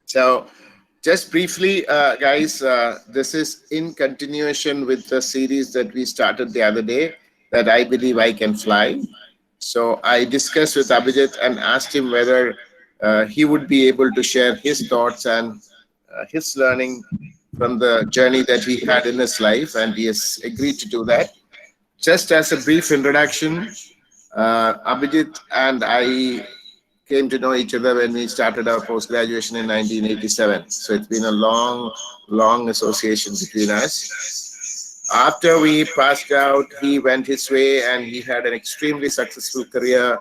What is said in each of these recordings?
So just briefly, guys, this is in continuation with the series that we started the other day, that I believe I can fly. So I discussed with Abhijit and asked him whether he would be able to share his thoughts and his learning from the journey that he had in his life, and he has agreed to do that. Just as a brief introduction, Abhijit and I came to know each other when we started our post graduation in 1987. So it's been a long, long association between us. After we passed out, he went his way and he had an extremely successful career,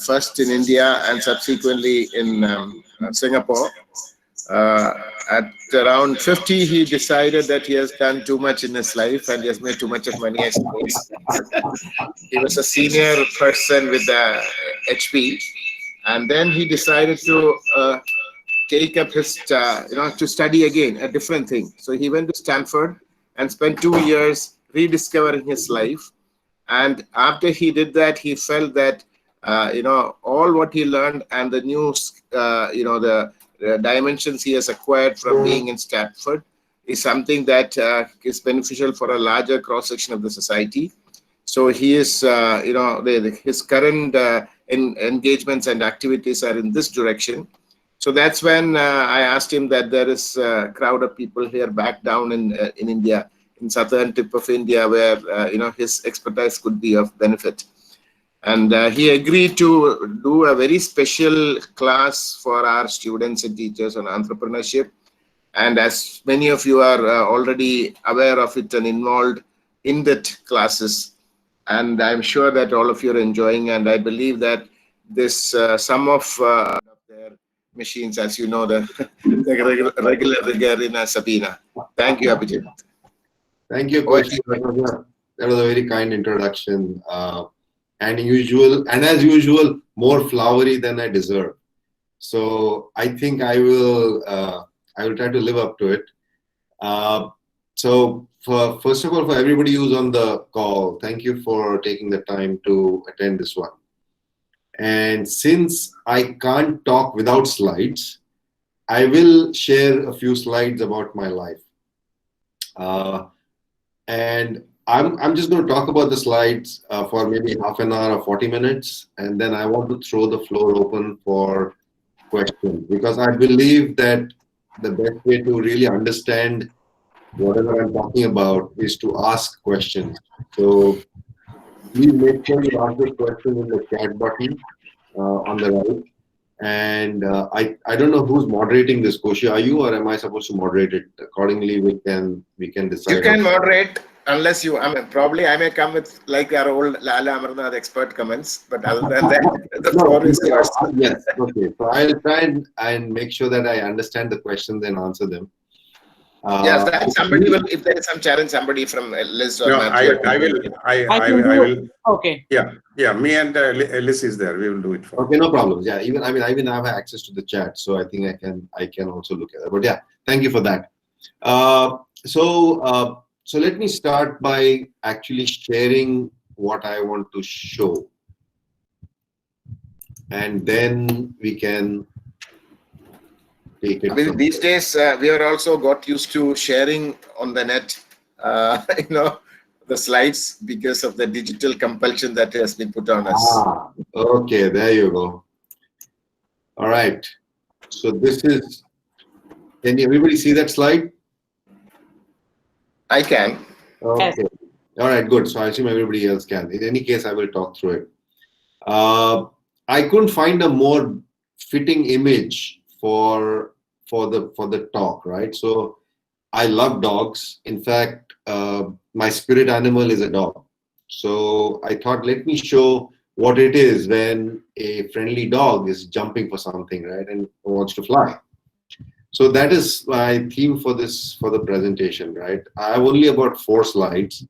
first in India and subsequently in Singapore. Uh, at around 50, he decided that he has done too much in his life and he has made too much of money, I suppose. He was a senior person with the HP, and then he decided to take up his, to study again a different thing. So he went to Stanford and spent 2 years rediscovering his life. And after he did that, he felt that all what he learned and the new, the dimensions he has acquired from being in Stanford is something that is beneficial for a larger cross section of the society. So he is, his current engagements and activities are in this direction. So that's when I asked him that there is a crowd of people here back down in India, in southern tip of India, where his expertise could be of benefit. And he agreed to do a very special class for our students and teachers on entrepreneurship. And as many of you are already aware of it and involved in that classes, and I'm sure that all of you are enjoying, and I believe that this some of their machines, as you know, the regular rigor in Sabina. Thank you, Abhijit. Thank you, Coach. That was a very kind introduction, and as usual, more flowery than I deserve. So I think I will try to live up to it. So first of all, for everybody who's on the call, thank you for taking the time to attend this one. And since I can't talk without slides, I will share a few slides about my life. And I'm just going to talk about the slides for maybe half an hour or 40 minutes. And then I want to throw the floor open for questions, because I believe that the best way to really understand whatever I'm talking about is to ask questions. So please make sure you ask the question in the chat button on the right. And I don't know who's moderating this. Koshi, are you, or am I supposed to moderate it? Accordingly, we can decide. You can moderate, unless you, probably I may come with like our old Lala Amarnath expert comments, but other than that, the floor is yours. Yes, okay. So I'll try and make sure that I understand the questions and answer them. Yes, that somebody will, if there is some challenge, somebody from Liz or no, Matthew. I will. Okay. Yeah. Me and Liz is there. We will do it. Okay, no problems. Yeah, even I have access to the chat, so I think I can also look at it. But yeah, thank you for that. So let me start by actually sharing what I want to show, and then we can take it. I mean, these days we are also got used to sharing on the net, the slides, because of the digital compulsion that has been put on us. Okay, there you go. All right. So this is. Can everybody see that slide? I can. Okay. Yes. All right, good. So I assume everybody else can. In any case, I will talk through it. I couldn't find a more fitting image for the talk, right? So I love dogs. In fact, my spirit animal is a dog. So I thought, let me show what it is when a friendly dog is jumping for something, right, and wants to fly. So that is my theme for the presentation, right? I have only about 4 slides,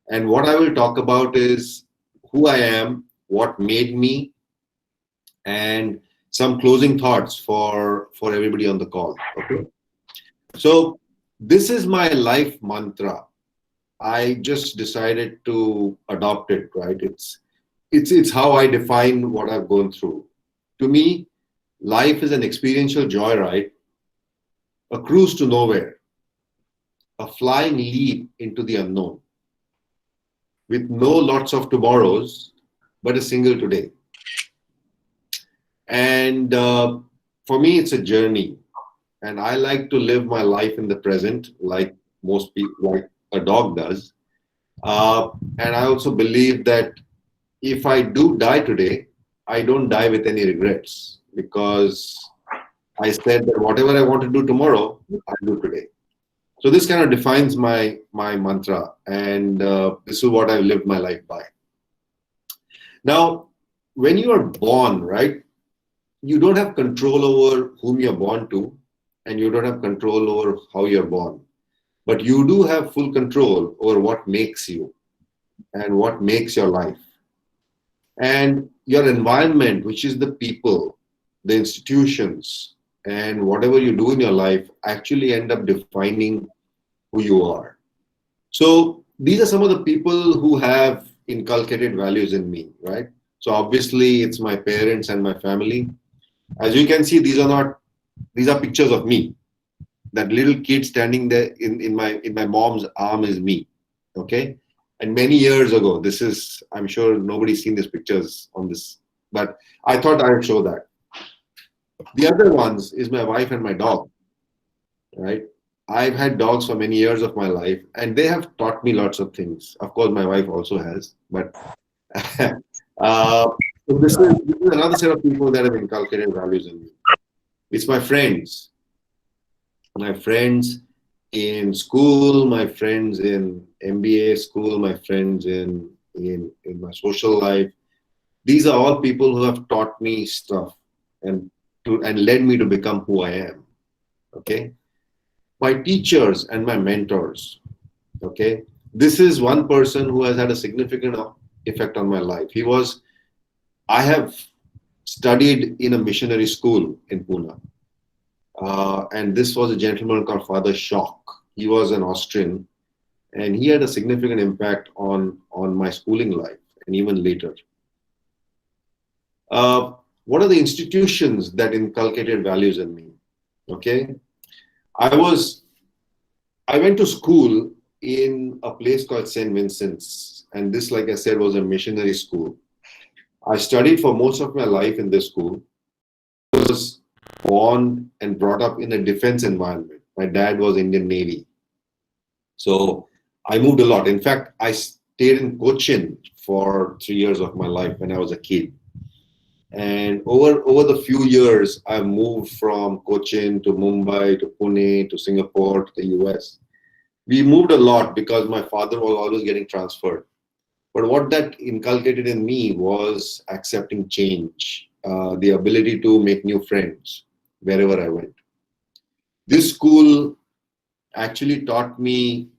and what I will talk about is who I am, what made me, and some closing thoughts for everybody on the call. Okay. So this is my life mantra. I just decided to adopt it, right? It's how I define what I've gone through. To me, Life is an experiential joyride, a cruise to nowhere, a flying leap into the unknown, with no lots of tomorrows, but a single today. And for me, it's a journey. And I like to live my life in the present, like most people, like a dog does. And I also believe that if I do die today, I don't die with any regrets because I said that whatever I want to do tomorrow, I'll do today. So this kind of defines my mantra, and this is what I've lived my life by. Now, when you are born, right, you don't have control over whom you're born to, and you don't have control over how you're born. But you do have full control over what makes you and what makes your life. And your environment, which is the people, the institutions, and whatever you do in your life actually end up defining who you are. So these are some of the people who have inculcated values in me, right? So obviously it's my parents and my family. As you can see, these are pictures of me. That little kid standing there in my mom's arm is me. Okay. And many years ago, this is, I'm sure nobody's seen these pictures on this, but I thought I would show that. The other ones is my wife and my dog, right? I've had dogs for many years of my life, and they have taught me lots of things. Of course, my wife also has, but so this is another set of people that have inculcated values in me. It's my friends in school, my friends in MBA school, my friends in my social life. These are all people who have taught me stuff and led me to become who I am. Okay. My teachers and my mentors. Okay. This is one person who has had a significant effect on my life. I have studied in a missionary school in Pune. And this was a gentleman called Father Schock. He was an Austrian, and he had a significant impact on my schooling life and even later. What are the institutions that inculcated values in me? Okay, I went to school in a place called St. Vincent's, and this, like I said, was a missionary school. I studied for most of my life in this school. I was born and brought up in a defense environment. My dad was Indian Navy. So I moved a lot. In fact, I stayed in Cochin for 3 years of my life when I was a kid. And over the few years, I moved from Cochin to Mumbai to Pune to Singapore to the US. We moved a lot because my father was always getting transferred. But what that inculcated in me was accepting change, the ability to make new friends wherever I went. This school actually taught me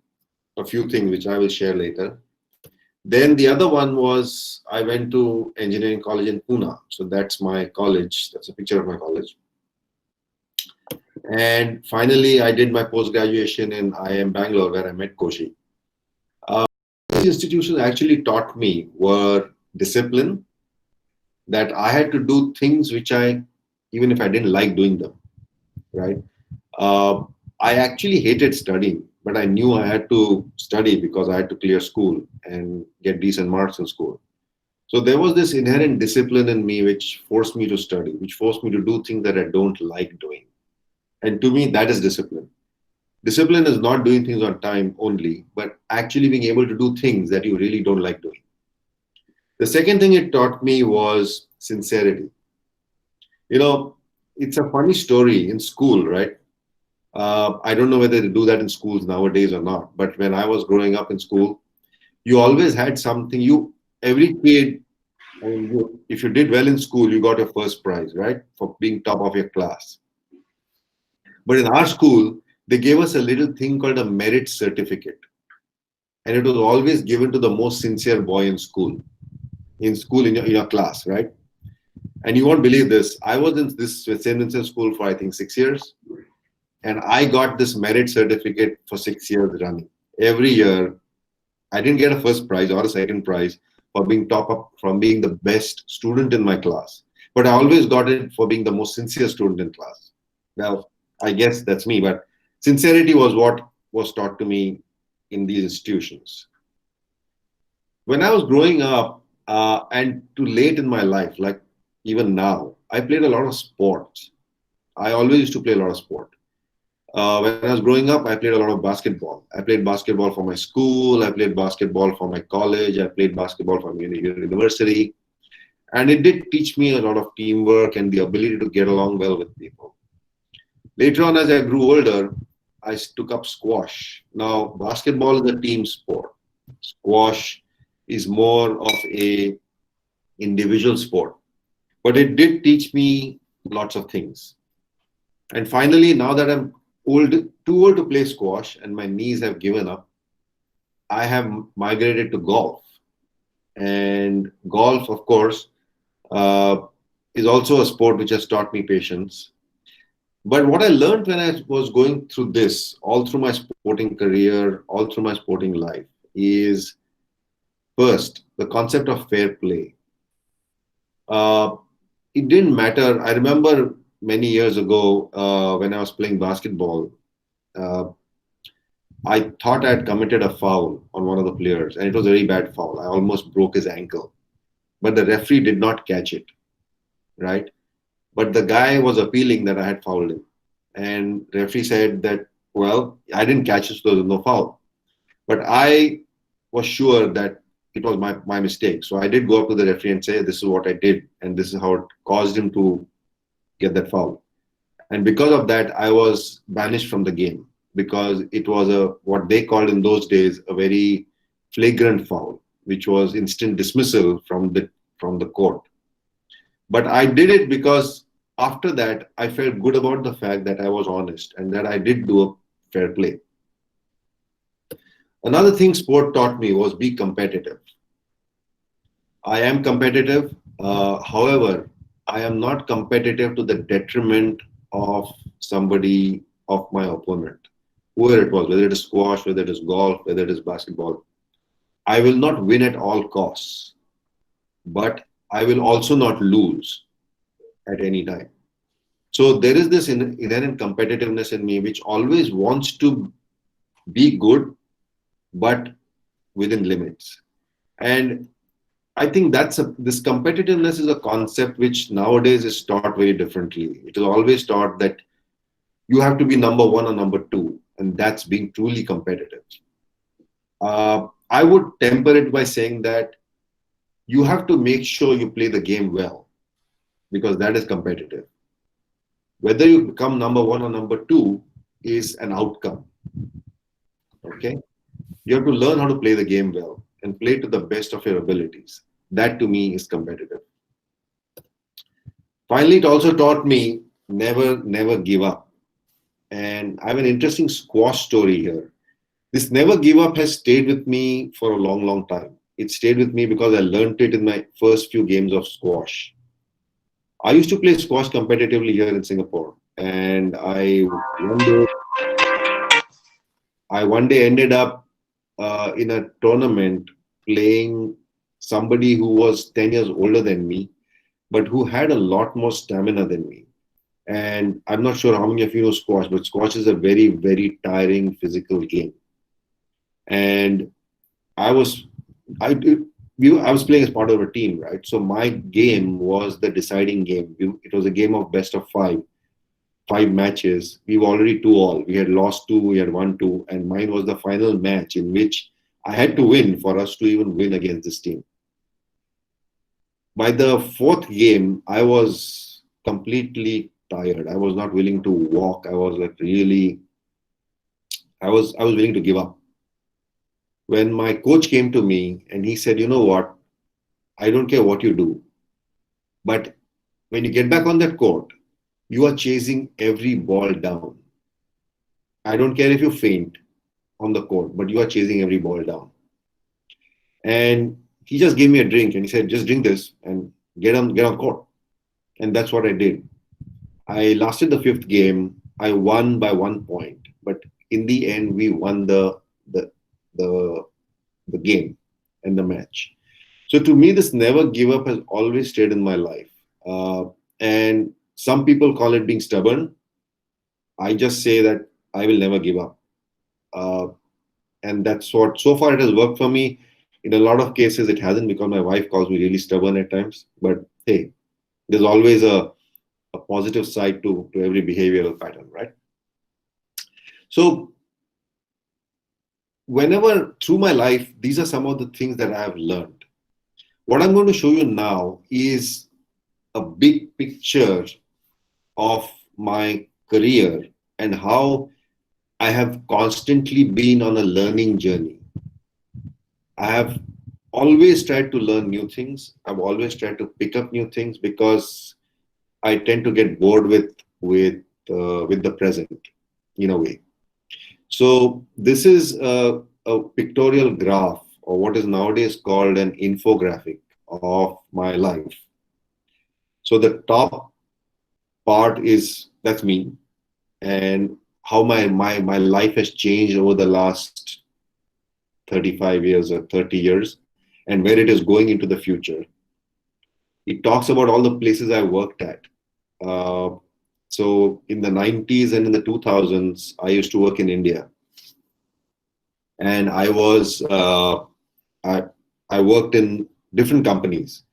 a few things, which I will share later. Then the other one was I went to engineering college in Pune. So that's my college. That's a picture of my college. And finally, I did my post-graduation in IIM Bangalore, where I met Koshi. These institutions actually taught me were discipline, that I had to do things which even if I didn't like doing them, right? I actually hated studying, but I knew I had to study because I had to clear school and get decent marks in school. So there was this inherent discipline in me which forced me to study, which forced me to do things that I don't like doing. And to me, that is discipline. Discipline is not doing things on time only, but actually being able to do things that you really don't like doing. The second thing it taught me was sincerity. You know, it's a funny story in school, right? I don't know whether they do that in schools nowadays or not, but when I was growing up in school, you always had something. Every kid, if you did well in school, you got your first prize, right? For being top of your class. But in our school, they gave us a little thing called a merit certificate. And it was always given to the most sincere boy in school in your class, right? And you won't believe this. I was in this St. Vincent school for, I think, 6 years. And I got this merit certificate for 6 years running. Every year, I didn't get a first prize or a second prize for being from being the best student in my class. But I always got it for being the most sincere student in class. Well, I guess that's me, but sincerity was what was taught to me in these institutions. When I was growing up, and too late in my life, like even now, I played a lot of sports. I always used to play a lot of sport. When I was growing up, I played a lot of basketball. I played basketball for my school. I played basketball for my college. I played basketball for my university. And it did teach me a lot of teamwork and the ability to get along well with people. Later on, as I grew older, I took up squash. Now, basketball is a team sport. Squash is more of a individual sport. But it did teach me lots of things. And finally, now that I'm too old to play squash and my knees have given up, I have migrated to golf. And golf, of course, is also a sport which has taught me patience. But what I learned when I was going through this, all through my sporting career, all through my sporting life, is first the concept of fair play. It didn't matter. I remember many years ago when I was playing basketball, uh, I thought I had committed a foul on one of the players, and it was a very bad foul. I almost broke his ankle, but the referee did not catch it, right? But the guy was appealing that I had fouled him. And referee said that, well, I didn't catch it, so there was no foul. But I was sure that it was my mistake. So I did go up to the referee and say, this is what I did. And this is how it caused him to get that foul. And because of that, I was banished from the game because it was what they called in those days a very flagrant foul, which was instant dismissal from the court. But I did it because after that, I felt good about the fact that I was honest and that I did do a fair play. Another thing sport taught me was be competitive. I am competitive. However, I am not competitive to the detriment of somebody, of my opponent, whoever it was, whether it is squash, whether it is golf, whether it is basketball. I will not win at all costs, but I will also not lose at any time. So there is this inherent competitiveness in me which always wants to be good, but within limits. And I think this competitiveness is a concept which nowadays is taught very differently. It is always taught that you have to be number one or number two, and that's being truly competitive. I would temper it by saying that you have to make sure you play the game well, because that is competitive. Whether you become number one or number two is an outcome. Okay? You have to learn how to play the game well and play to the best of your abilities. That to me is competitive. Finally, it also taught me never give up. And I have an interesting squash story here. This never give up has stayed with me for a long time. It stayed with me because I learned it in my first few games of squash. I used to play squash competitively here in Singapore, and I one day ended up in a tournament playing somebody who was 10 years older than me, but who had a lot more stamina than me. And I'm not sure how many of you know squash, but squash is a very tiring physical game. And I was playing as part of a team, right? So my game was the deciding game. It was a game of best of five matches. We were already 2-2. We had lost 2, we had won 2, and mine was the final match in which I had to win for us to even win against this team. By the 4th game, I was completely tired. I was not willing to walk. I was willing to give up. When my coach came to me and he said, you know what, I don't care what you do, but when you get back on that court, you are chasing every ball down. I don't care if you faint on the court, but you are chasing every ball down. And he just gave me a drink and he said, just drink this and get on court. And that's what I did. I lasted the 5th game. I won by 1 point, but in the end, we won the game and the match. So to me, this never give up has always stayed in my life. And some people call it being stubborn. I just say that I will never give up. Uh, and that's what, so far it has worked for me. In a lot of cases, it hasn't, because my wife calls me really stubborn at times. But hey, there's always a positive side to every behavioral pattern, right? So whenever through my life, these are some of the things that I have learned. What I'm going to show you now is a big picture of my career and how I have constantly been on a learning journey. I have always tried to learn new things. I've always tried to pick up new things because I tend to get bored with the present in a way. So this is a pictorial graph, or what is nowadays called an infographic of my life. So the top part is, that's me, and how my life has changed over the last 35 years or 30 years, and where it is going into the future. It talks about all the places I worked at. So in the 90s and in the 2000s, I used to work in India. And I worked in different companies.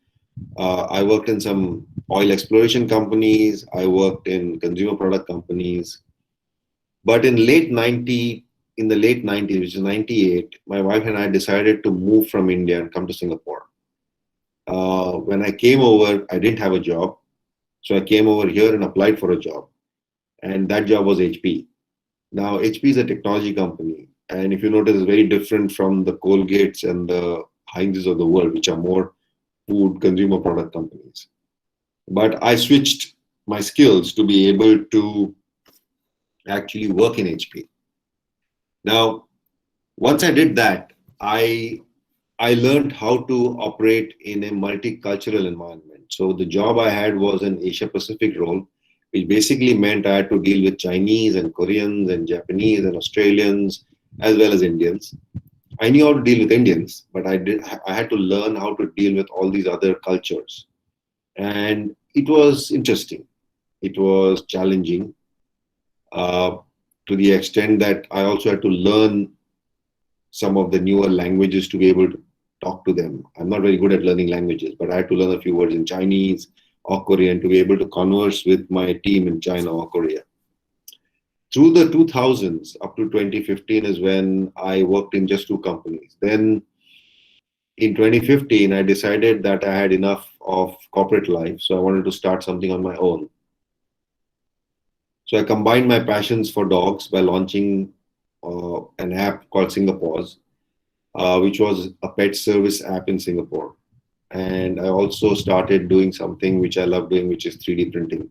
I worked in some oil exploration companies. I worked in consumer product companies. But in the late 90s, which is 98, my wife and I decided to move from India and come to Singapore. When I came over, I didn't have a job. So I came over here and applied for a job. And that job was HP. Now, HP is a technology company. And if you notice, it's very different from the Colgates and the Heinz's of the world, which are more food consumer product companies. But I switched my skills to be able to actually work in HP. Now, once I did that, I learned how to operate in a multicultural environment. So the job I had was an Asia Pacific role, which basically meant I had to deal with Chinese and Koreans and Japanese and Australians, as well as Indians. I knew how to deal with Indians, but I had to learn how to deal with all these other cultures. And it was interesting. It was challenging to the extent that I also had to learn some of the newer languages to be able to talk to them. I'm not very good at learning languages, but I had to learn a few words in Chinese or Korean to be able to converse with my team in China or Korea. Through the 2000s, up to 2015 is when I worked in just two companies. Then in 2015, I decided that I had enough of corporate life, so I wanted to start something on my own. So I combined my passions for dogs by launching an app called SingaPaws, which was a pet service app in Singapore. And I also started doing something which I love doing, which is 3D printing.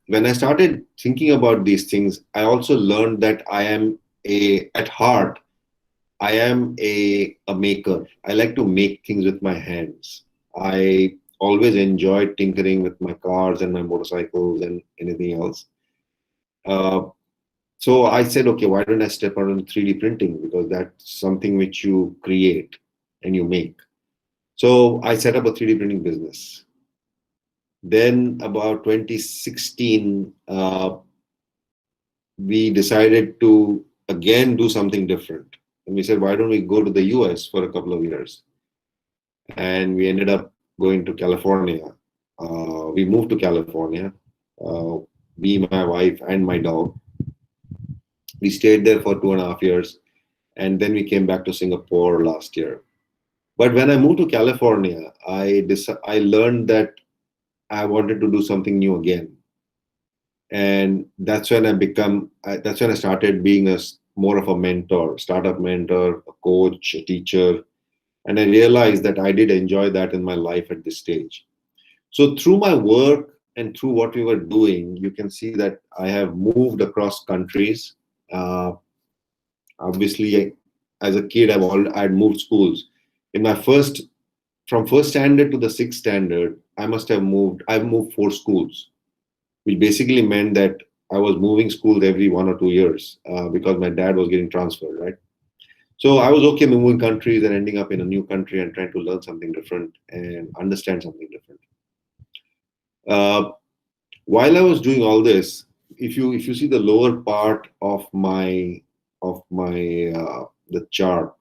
When I started thinking about these things, I also learned that at heart, I am a maker. I like to make things with my hands. I always enjoyed tinkering with my cars and my motorcycles and anything else. So I said, okay, why don't I step out on 3D printing? Because that's something which you create and you make. So I set up a 3D printing business. Then about 2016, we decided to again do something different. And we said, why don't we go to the US for a couple of years? And we ended up going to California. We moved to California, me, my wife, and my dog. We stayed there for 2.5 years. And then we came back to Singapore last year. But when I moved to California, I learned that I wanted to do something new again. And that's when I started being more of a mentor, startup mentor, a coach, a teacher. And I realized that I did enjoy that in my life at this stage. So through my work and through what we were doing, you can see that I have moved across countries. Obviously, as a kid, I'd moved schools. From first standard to the sixth standard, I've moved 4 schools, which basically meant that I was moving schools every 1 or 2 years because my dad was getting transferred, right? So I was okay moving countries and ending up in a new country and trying to learn something different and understand something different. While I was doing all this, if you see the lower part of the chart,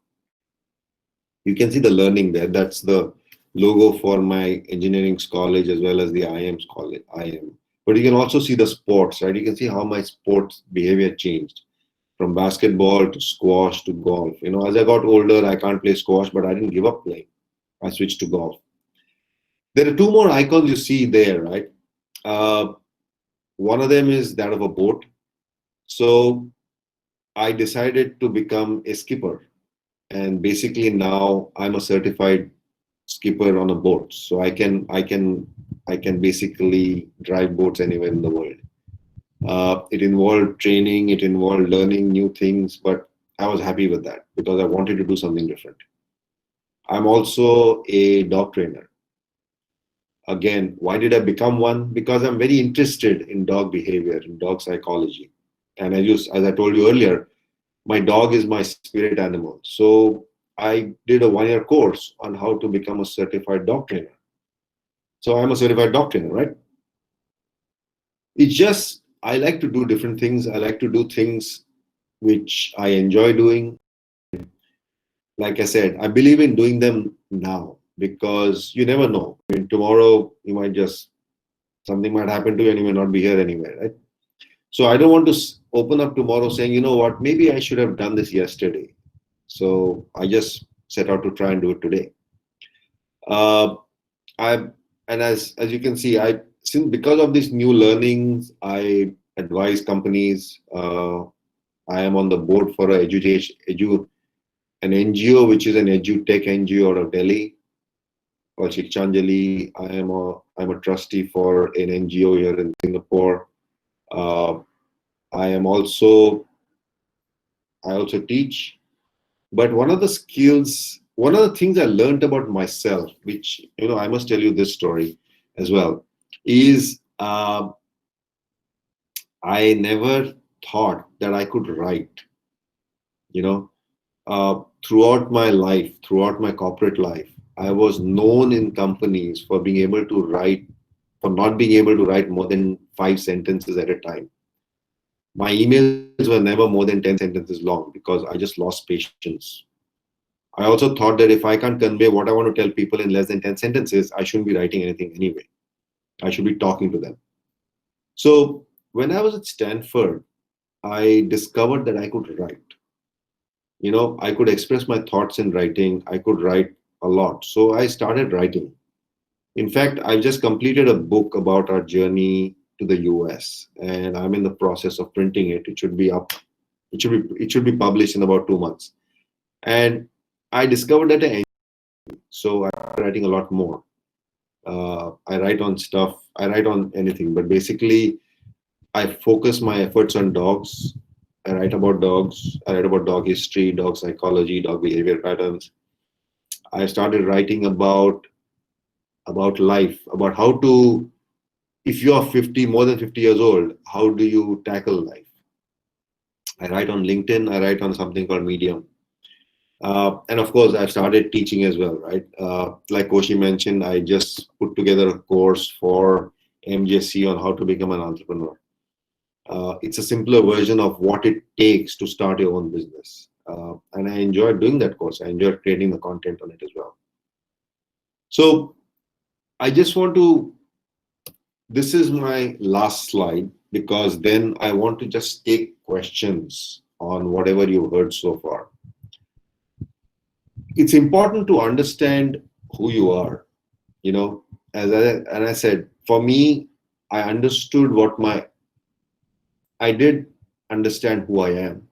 you can see the learning there. That's the logo for my engineering college as well as the IM's college. IM. But you can also see the sports, right? You can see how my sports behavior changed from basketball to squash to golf. As I got older, I can't play squash, but I didn't give up playing. I switched to golf. There are two more icons you see there, right? One of them is that of a boat. So I decided to become a skipper. And basically now I'm a certified skipper on a boat. So I can basically drive boats anywhere in the world. It involved training, it involved learning new things, but I was happy with that because I wanted to do something different. I'm also a dog trainer. Again, why did I become one? Because I'm very interested in dog behavior, in dog psychology. And as I told you earlier, my dog is my spirit animal. So I did a 1-year course on how to become a certified dog trainer. So I'm a certified dog trainer, right? It's just, I like to do different things. I like to do things which I enjoy doing. Like I said, I believe in doing them now because you never know. I mean, tomorrow something might happen to you and you may not be here anywhere, right? So I don't want to open up tomorrow saying, you know what, maybe I should have done this yesterday. So I just set out to try and do it today. As you can see, because of these new learnings, I advise companies. I am on the board for an NGO, which is an edutech NGO out of Delhi called Shikshanjali. I'm a trustee for an NGO here in Singapore. I also teach. But one of the things I learned about myself, which, I must tell you this story as well, is I never thought that I could write. Throughout my life, throughout my corporate life, I was known in companies for not being able to write more than 5 sentences at a time. My emails were never more than 10 sentences long because I just lost patience. I also thought that if I can't convey what I want to tell people in less than 10 sentences, I shouldn't be writing anything anyway. I should be talking to them. So when I was at Stanford, I discovered that I could write. I could express my thoughts in writing. I could write a lot. So I started writing. In fact, I've just completed a book about our journey to the US, and I'm in the process of printing it. It should be up. It should be published in about 2 months. And I discovered that so I'm writing a lot more. I write on stuff. I write on anything, but basically, I focus my efforts on dogs. I write about dogs. I write about dog history, dog psychology, dog behavior patterns. I started writing about life, about how to, if you are more than 50 years old, how do you tackle life? I write on LinkedIn. I write on something called Medium. And of course, I've started teaching as well, right? Like Koshi mentioned, I just put together a course for MJC on how to become an entrepreneur. It's a simpler version of what it takes to start your own business. And I enjoyed doing that course. I enjoyed creating the content on it as well. So I just want to, this is my last slide, because then I want to just take questions on whatever you've heard so far. It's important to understand who you are. As I said, for me, I did understand who I am.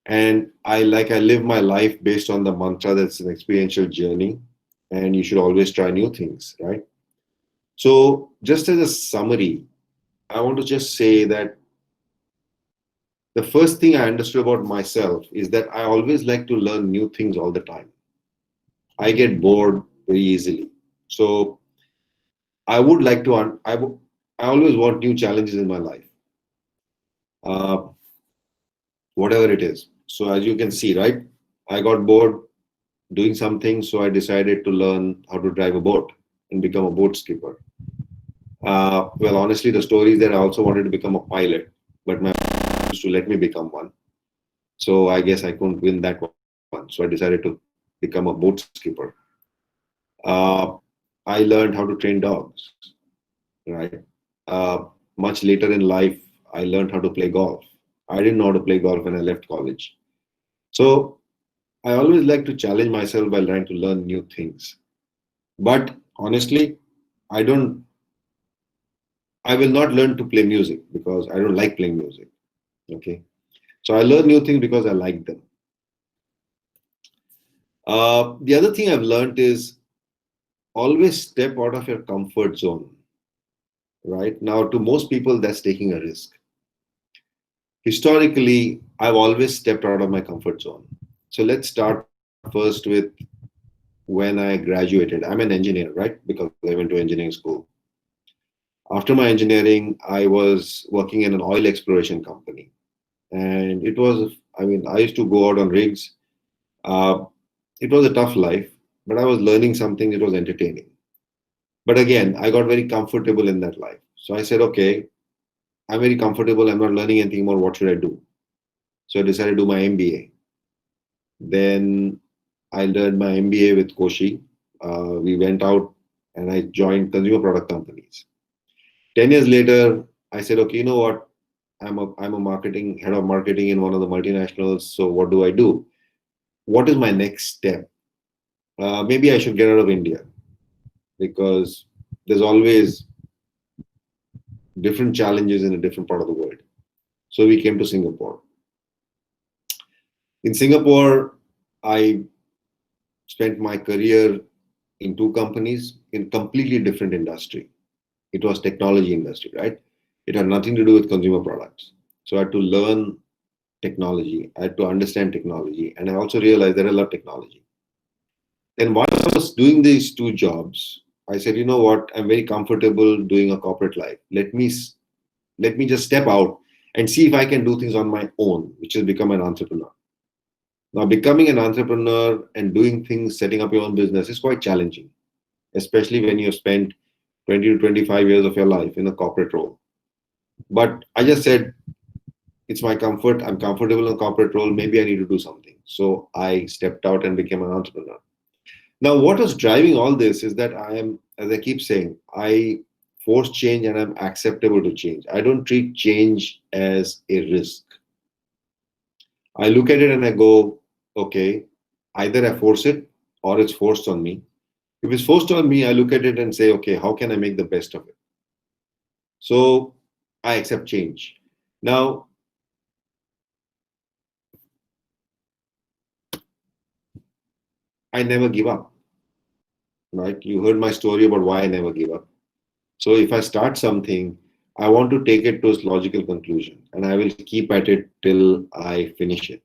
And I live my life based on the mantra that's an experiential journey, and you should always try new things, right? So just as a summary, I want to just say that the first thing I understood about myself is that I always like to learn new things all the time. I get bored very easily. So I would like to, I always want new challenges in my life. Whatever it is. So as you can see, right, I got bored doing something, so I decided to learn how to drive a boat and become a boat skipper. Well, honestly, the story is that I also wanted to become a pilot, but my used to let me become one. So I guess I couldn't win that one. So I decided to become a boat skipper. Uh, I learned how to train dogs, right? Uh, Much later in life, I learned how to play golf. I didn't know how to play golf when I left college. So I always like to challenge myself while trying to learn new things. But honestly, I don't, I will not learn to play music because I don't like playing music. Okay. So I learn new things because I like them. The other thing I've learned is always step out of your comfort zone, right? Now, to most people, that's taking a risk. Historically, I've always stepped out of my comfort zone. So let's start first with when I graduated. I'm an engineer, right? Because I went to engineering school. After my engineering, I was working in an oil exploration company. And it was, I mean, I used to go out on rigs. Uh, it was a tough life, but I was learning something. It was entertaining. But again, I got very comfortable in that life. So I said, okay, I'm very comfortable. I'm not learning anything more. What should I do? So I decided to do my MBA. Then I learned my MBA with Koshi. We went out and I joined consumer product companies. 10 years later, I said, okay, you know what? I'm a marketing head of marketing in one of the multinationals. So what do I do? What is my next step? Maybe I should get out of India because there's always different challenges in a different part of the world. So we came to Singapore. In Singapore, I spent my career in two companies in completely different industry. It was technology industry, right? It had nothing to do with consumer products. So I had to learn technology. I had to understand technology. And I also realized that I love technology. And while I was doing these two jobs, I said, you know what? I'm very comfortable doing a corporate life. Let me just step out and see if I can do things on my own, which is become an entrepreneur. Now, becoming an entrepreneur and doing things, setting up your own business is quite challenging, especially when you spend 20 to 25 years of your life in a corporate role. But I just said, it's my comfort. I'm comfortable in a corporate role. Maybe I need to do something. So I stepped out and became an entrepreneur. Now, what was driving all this is that I am, as I keep saying, I force change and I'm acceptable to change. I don't treat change as a risk. I look at it and I go, okay, either I force it or it's forced on me. If it's forced on me, I look at it and say, okay, how can I make the best of it? So I accept change. Now, I never give up, right? You heard my story about why I never give up. So if I start something, I want to take it to its logical conclusion and I will keep at it till I finish it.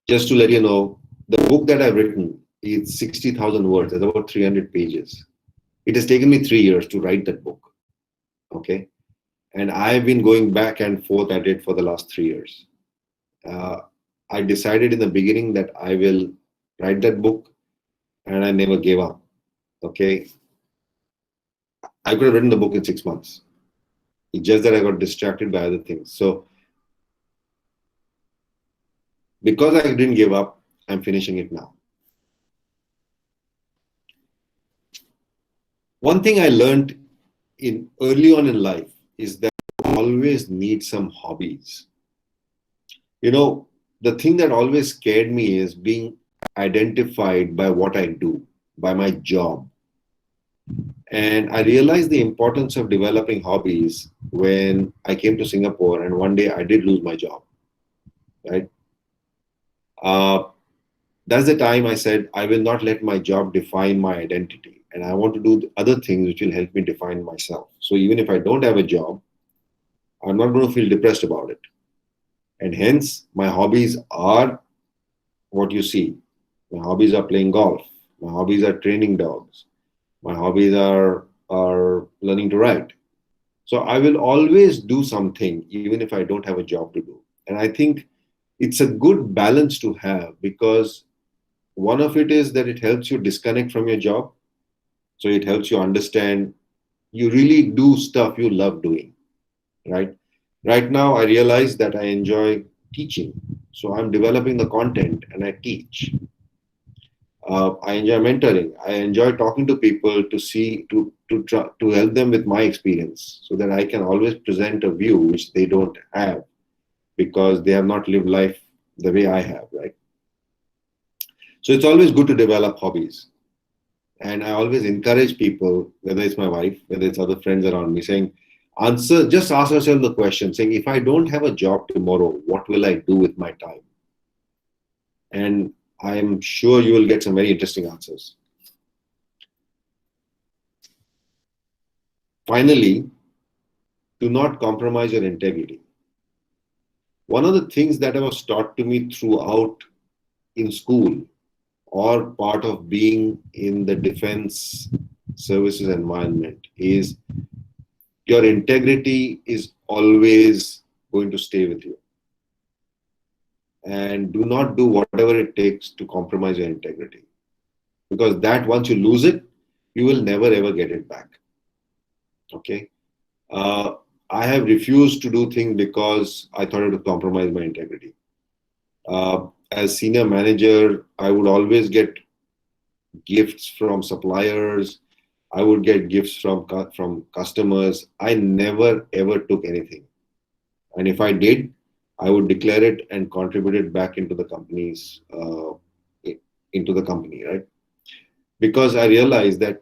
Just to let you know, the book that I've written is 60,000 words, it's about 300 pages. It has taken me 3 years to write that book. Okay. And I've been going back and forth at it for the last 3 years. I decided in the beginning that I will write that book and I never gave up. Okay. I could have written the book in 6 months. It's just that I got distracted by other things. So because I didn't give up, I'm finishing it now. One thing I learned in early on in life is that you always need some hobbies. You know, the thing that always scared me is being identified by what I do, by my job. And I realized the importance of developing hobbies when I came to Singapore and one day I did lose my job, right? Uh, that's the time I said, I will not let my job define my identity. And I want to do the other things which will help me define myself. So even if I don't have a job, I'm not going to feel depressed about it. And hence, my hobbies are what you see. My hobbies are playing golf. My hobbies are training dogs. My hobbies are learning to write. So I will always do something, even if I don't have a job to do. And I think it's a good balance to have because one of it is that it helps you disconnect from your job. So it helps you understand you really do stuff you love doing, right? Right now, I realize that I enjoy teaching. So I'm developing the content and I teach. I enjoy mentoring. I enjoy talking to people to see to help them with my experience, so that I can always present a view which they don't have because they have not lived life the way I have, right? So it's always good to develop hobbies. And I always encourage people, whether it's my wife, whether it's other friends around me, saying, just ask yourself the question, saying, if I don't have a job tomorrow, what will I do with my time? And I'm sure you will get some very interesting answers. Finally, do not compromise your integrity. One of the things that was taught to me throughout in school or part of being in the defense services environment is your integrity is always going to stay with you. And do not do whatever it takes to compromise your integrity. Because that once you lose it, you will never ever get it back. Okay? I have refused to do things because I thought it would compromise my integrity. As senior manager, I would always get gifts from suppliers. I would get gifts from customers. I never ever took anything. And if I did, I would declare it and contribute it back into the company, right? Because I realized that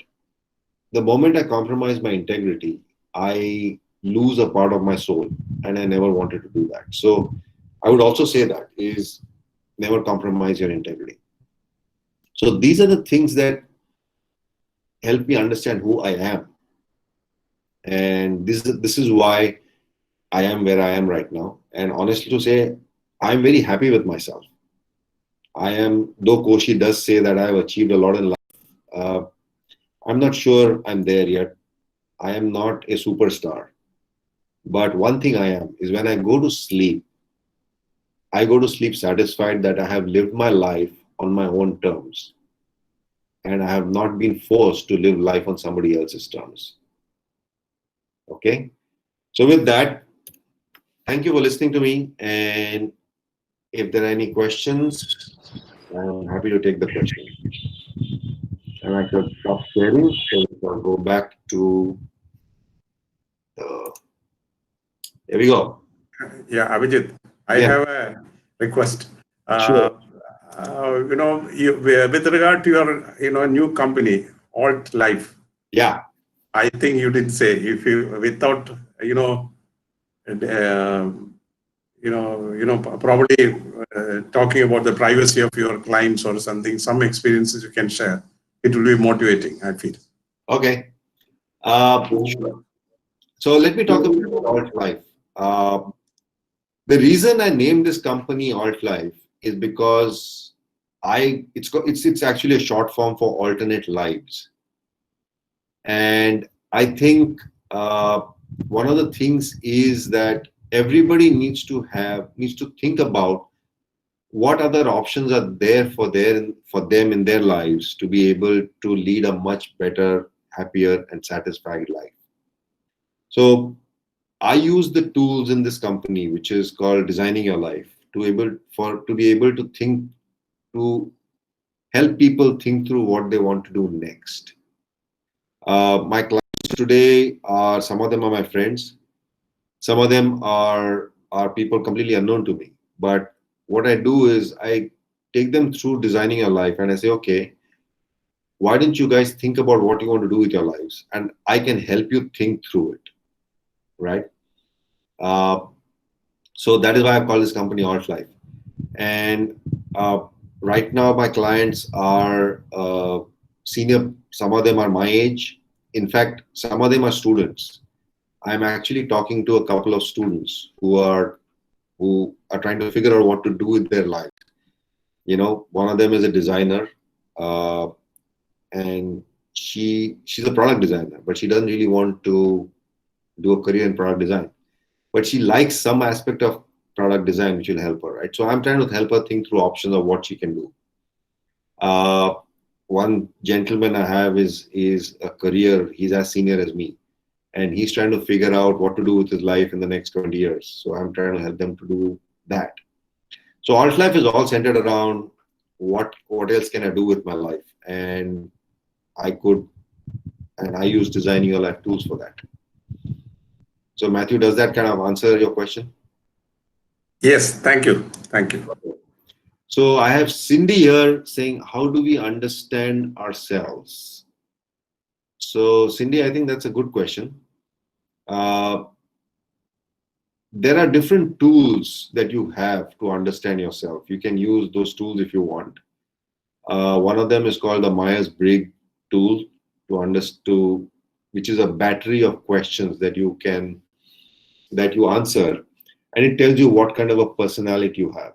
the moment I compromise my integrity, I lose a part of my soul, and I never wanted to do that. So I would also say that is never compromise your integrity. So these are the things that help me understand who I am. And this is why I am where I am right now. And honestly to say, I'm very happy with myself. I am, though Koshi does say that I've achieved a lot in life, I'm not sure I'm there yet. I am not a superstar. But one thing I am is when I go to sleep, I go to sleep satisfied that I have lived my life on my own terms. And I have not been forced to live life on somebody else's terms. Okay? So with that, thank you for listening to me. And if there are any questions, I'm happy to take the questions. And I could stop sharing, so I'll go back to there we go. Yeah, Abhijit, I Yeah. have a request. Sure. With regard to your, new company, Alt-Lyf, Yeah. I think you did say if you without probably talking about the privacy of your clients or something, some experiences you can share. It will be motivating, I feel. Okay. Sure. So let me talk about Alt-Lyf. The reason I named this company Alt-Lyf is because it's actually a short form for alternate lives. And I think one of the things is that everybody needs to think about what other options are there for them in their lives to be able to lead a much better, happier, and satisfied life. So I use the tools in this company, which is called Designing Your Life, to be able to think, to help people think through what they want to do next. My clients today are, some of them are my friends, some of them are people completely unknown to me. But what I do is I take them through Designing Your Life, and I say, okay, why don't you guys think about what you want to do with your lives, and I can help you think through it, right? So that is why I call this company Alt-Lyf. And right now my clients are senior. Some of them are my age. In fact, some of them are students. I'm actually talking to a couple of students who are trying to figure out what to do with their life. One of them is a designer, and she's a product designer, but she doesn't really want to do a career in product design. But she likes some aspect of product design which will help her, right? So I'm trying to help her think through options of what she can do. One gentleman I have is a career, he's as senior as me. and he's trying to figure out what to do with his life in the next 20 years. So I'm trying to help them to do that. So Alt-Lyf is all centered around what else can I do with my life, and I use design your life tools for that. So Matthew, does that kind of answer your question? Yes, thank you. Thank you. So I have Cindy here saying, how do we understand ourselves? So Cindy, I think that's a good question. There are different tools that you have to understand yourself. You can use those tools if you want. One of them is called the Myers-Briggs tool which is a battery of questions that you answer, and it tells you what kind of a personality you have.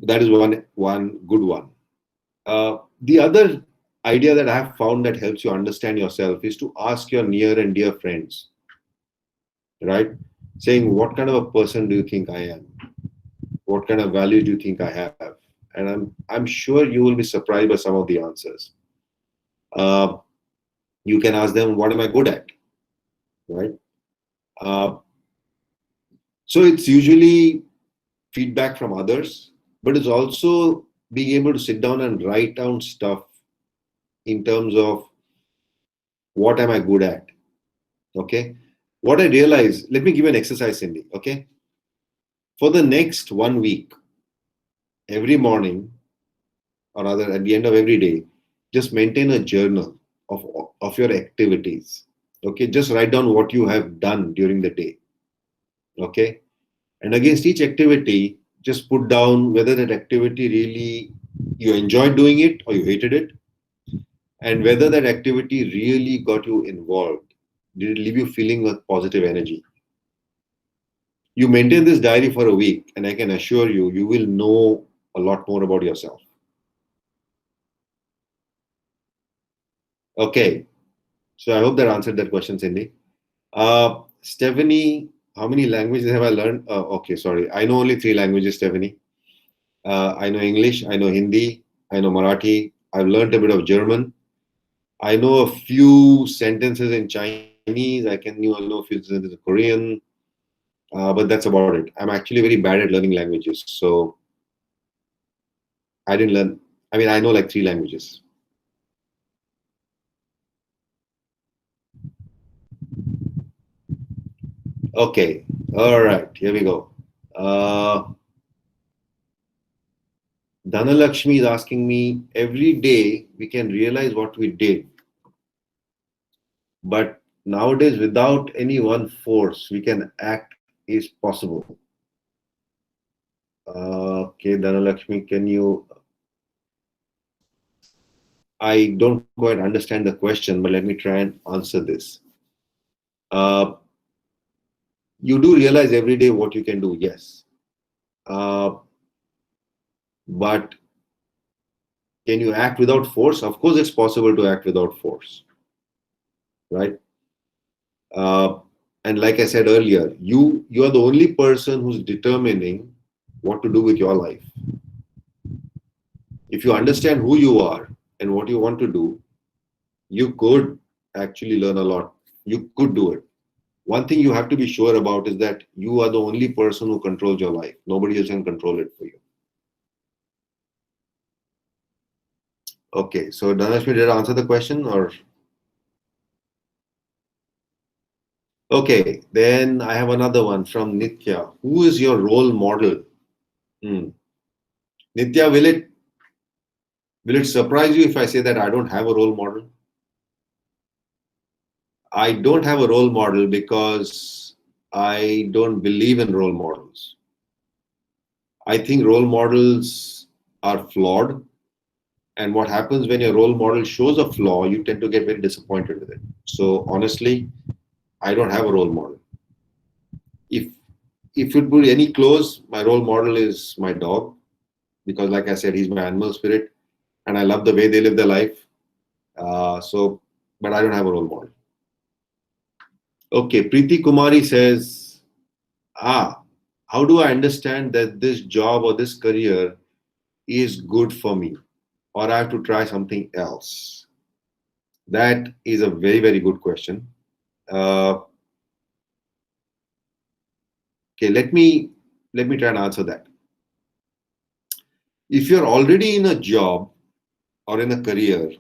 That is one good one. The other idea that I have found that helps you understand yourself is to ask your near and dear friends, right? Saying, what kind of a person do you think I am? What kind of values do you think I have? And I'm sure you will be surprised by some of the answers. You can ask them, what am I good at? Right? So it's usually feedback from others, but it's also being able to sit down and write down stuff in terms of what am I good at? Okay. What I realized, let me give you an exercise, Cindy. Okay. For the next 1 week, every morning, or rather at the end of every day, just maintain a journal of your activities. Okay. Just write down what you have done during the day. Okay. And against each activity, just put down whether that activity really you enjoyed doing it or you hated it, and whether that activity really got you involved. Did it leave you feeling with positive energy? You maintain this diary for a week, and I can assure you, you will know a lot more about yourself. Okay, so I hope that answered that question, Cindy. Stephanie, how many languages have I learned? Okay, sorry. I know only 3 languages, Stephanie. I know English, I know Hindi, I know Marathi. I've learned a bit of German. I know a few sentences in Chinese. I know a few sentences in Korean. But that's about it. I'm actually very bad at learning languages. So I didn't learn. I mean, I know like 3 languages. Okay. All right. Here we go. Dhanalakshmi is asking me, every day we can realize what we did. But nowadays, without any one force, we can act is possible. Okay, Dhanalakshmi, can you... I don't quite understand the question, but let me try and answer this. You do realize every day what you can do, yes. But can you act without force? Of course, it's possible to act without force, right? And like I said earlier, you are the only person who's determining what to do with your life. If you understand who you are and what you want to do, you could actually learn a lot. You could do it. One thing you have to be sure about is that you are the only person who controls your life. Nobody else can control it for you. Okay, so Dhanashmi, did I answer the question or? Okay, then I have another one from Nitya. Who is your role model? Nitya, will it surprise you if I say that I don't have a role model? I don't have a role model because I don't believe in role models. I think role models are flawed. And what happens when your role model shows a flaw, you tend to get very disappointed with it. So honestly, I don't have a role model. If it would be any close, my role model is my dog, because like I said, he's my animal spirit, and I love the way they live their life. But I don't have a role model. Okay, Preeti Kumari says, how do I understand that this job or this career is good for me, or I have to try something else? That is a very, very good question. Okay, let me try and answer that. If you're already in a job or in a career,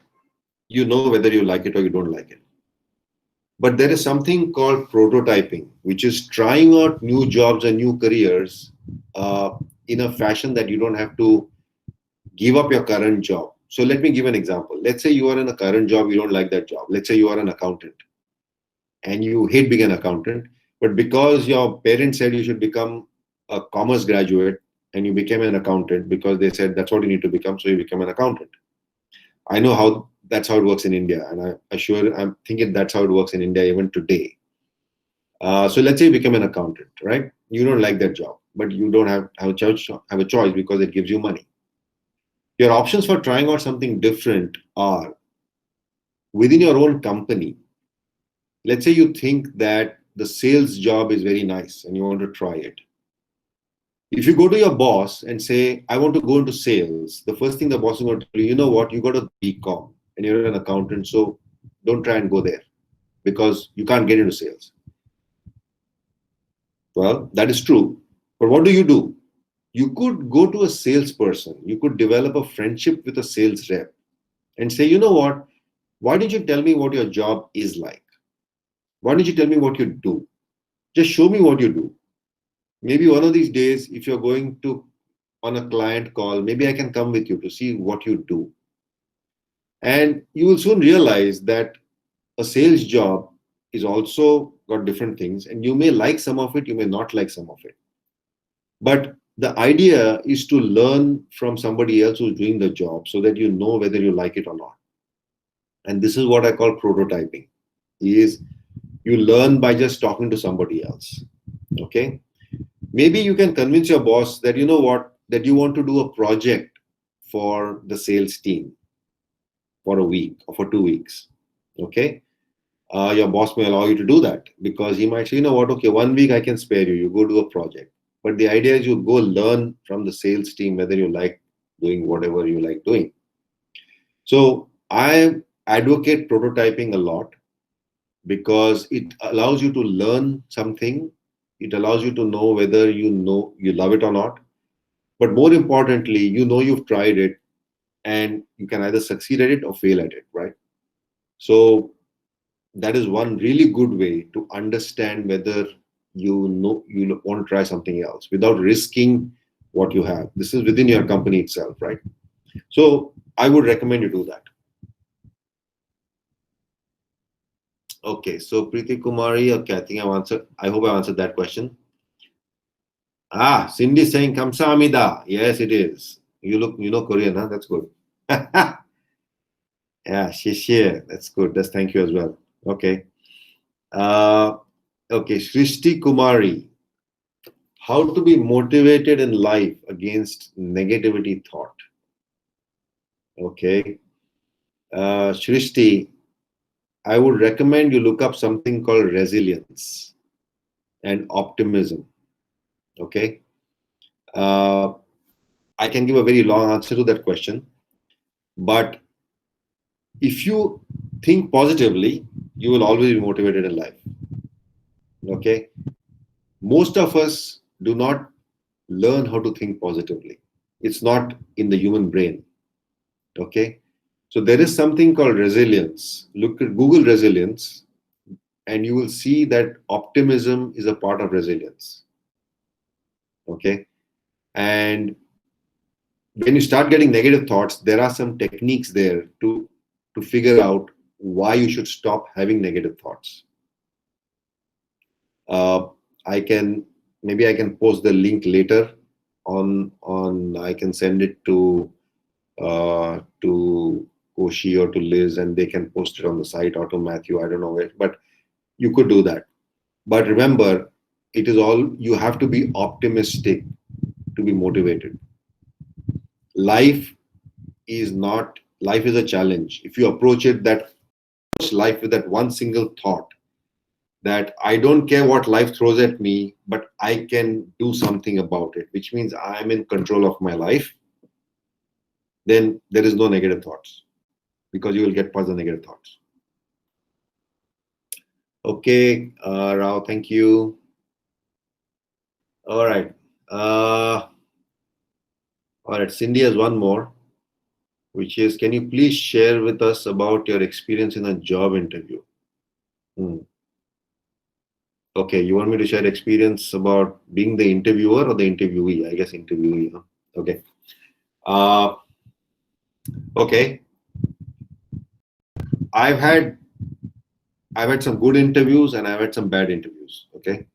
you know whether you like it or you don't like it. But there is something called prototyping, which is trying out new jobs and new careers in a fashion that you don't have to give up your current job. So let me give an example. Let's say you are in a current job, you don't like that job. Let's say you are an accountant and you hate being an accountant, but because your parents said you should become a commerce graduate and you became an accountant because they said that's what you need to become, so you become an accountant. I know how that's how it works in India, and I'm thinking that's how it works in India even today. So let's say you become an accountant, right? You don't like that job, but you don't have a choice because it gives you money. Your options for trying out something different are within your own company. Let's say you think that the sales job is very nice and you want to try it. If you go to your boss and say, I want to go into sales, the first thing the boss is going to tell you, you know what, you got a BCom and you're an accountant, so don't try and go there because you can't get into sales. Well, that is true. But what do? You could go to a salesperson, you could develop a friendship with a sales rep and say, you know what, why don't you tell me what your job is like? Why don't you tell me what you do? Just show me what you do. Maybe one of these days, if you're going to on a client call, maybe I can come with you to see what you do. And you will soon realize that a sales job is also got different things, and you may like some of it, you may not like some of it. But the idea is to learn from somebody else who's doing the job so that you know whether you like it or not. And this is what I call prototyping. Is you learn by just talking to somebody else. Okay? Maybe you can convince your boss that, you know what, that you want to do a project for the sales team for a week or for 2 weeks. Okay? Your boss may allow you to do that because he might say, you know what, okay, 1 week I can spare you, you go do a project. But the idea is you go learn from the sales team whether you like doing whatever you like doing. So I advocate prototyping a lot because it allows you to learn something. It allows you to know whether you love it or not. But more importantly, you know you've tried it and you can either succeed at it or fail at it, right? So that is one really good way to understand whether you want to try something else without risking what you have. This is within your company itself, right? So I would recommend you do that. Okay, so Preeti Kumari, okay, I think I hope I answered that question. Cindy saying Kamsahamnida. Yes, it is. You know Korean, huh? That's good. Yeah, shishir. That's good. That's thank you as well. Okay. Okay, Srishti Kumari. How to be motivated in life against negativity thought. Okay. Srishti, I would recommend you look up something called resilience and optimism. Okay. I can give a very long answer to that question. But if you think positively, you will always be motivated in life. Okay. Most of us do not learn how to think positively. It's not in the human brain. Okay. So there is something called resilience. Look at Google resilience, and you will see that optimism is a part of resilience. Okay. And when you start getting negative thoughts, there are some techniques there to figure out why you should stop having negative thoughts. I can post the link later on I can send it to Koshi or to Liz, and they can post it on the site, or to Matthew, I don't know where, but you could do that. But remember, you have to be optimistic to be motivated. Life is a challenge. If you approach life with that one single thought, that I don't care what life throws at me, but I can do something about it, which means I'm in control of my life, then there is no negative thoughts, because you will get past the negative thoughts. Okay, Rao, thank you. All right. All right, Cindy has one more, which is, can you please share with us about your experience in a job interview? Okay, you want me to share experience about being the interviewer or the interviewee? I guess interviewee. Huh? Okay. Uh, okay. I've had some good interviews and I've had some bad interviews. Okay.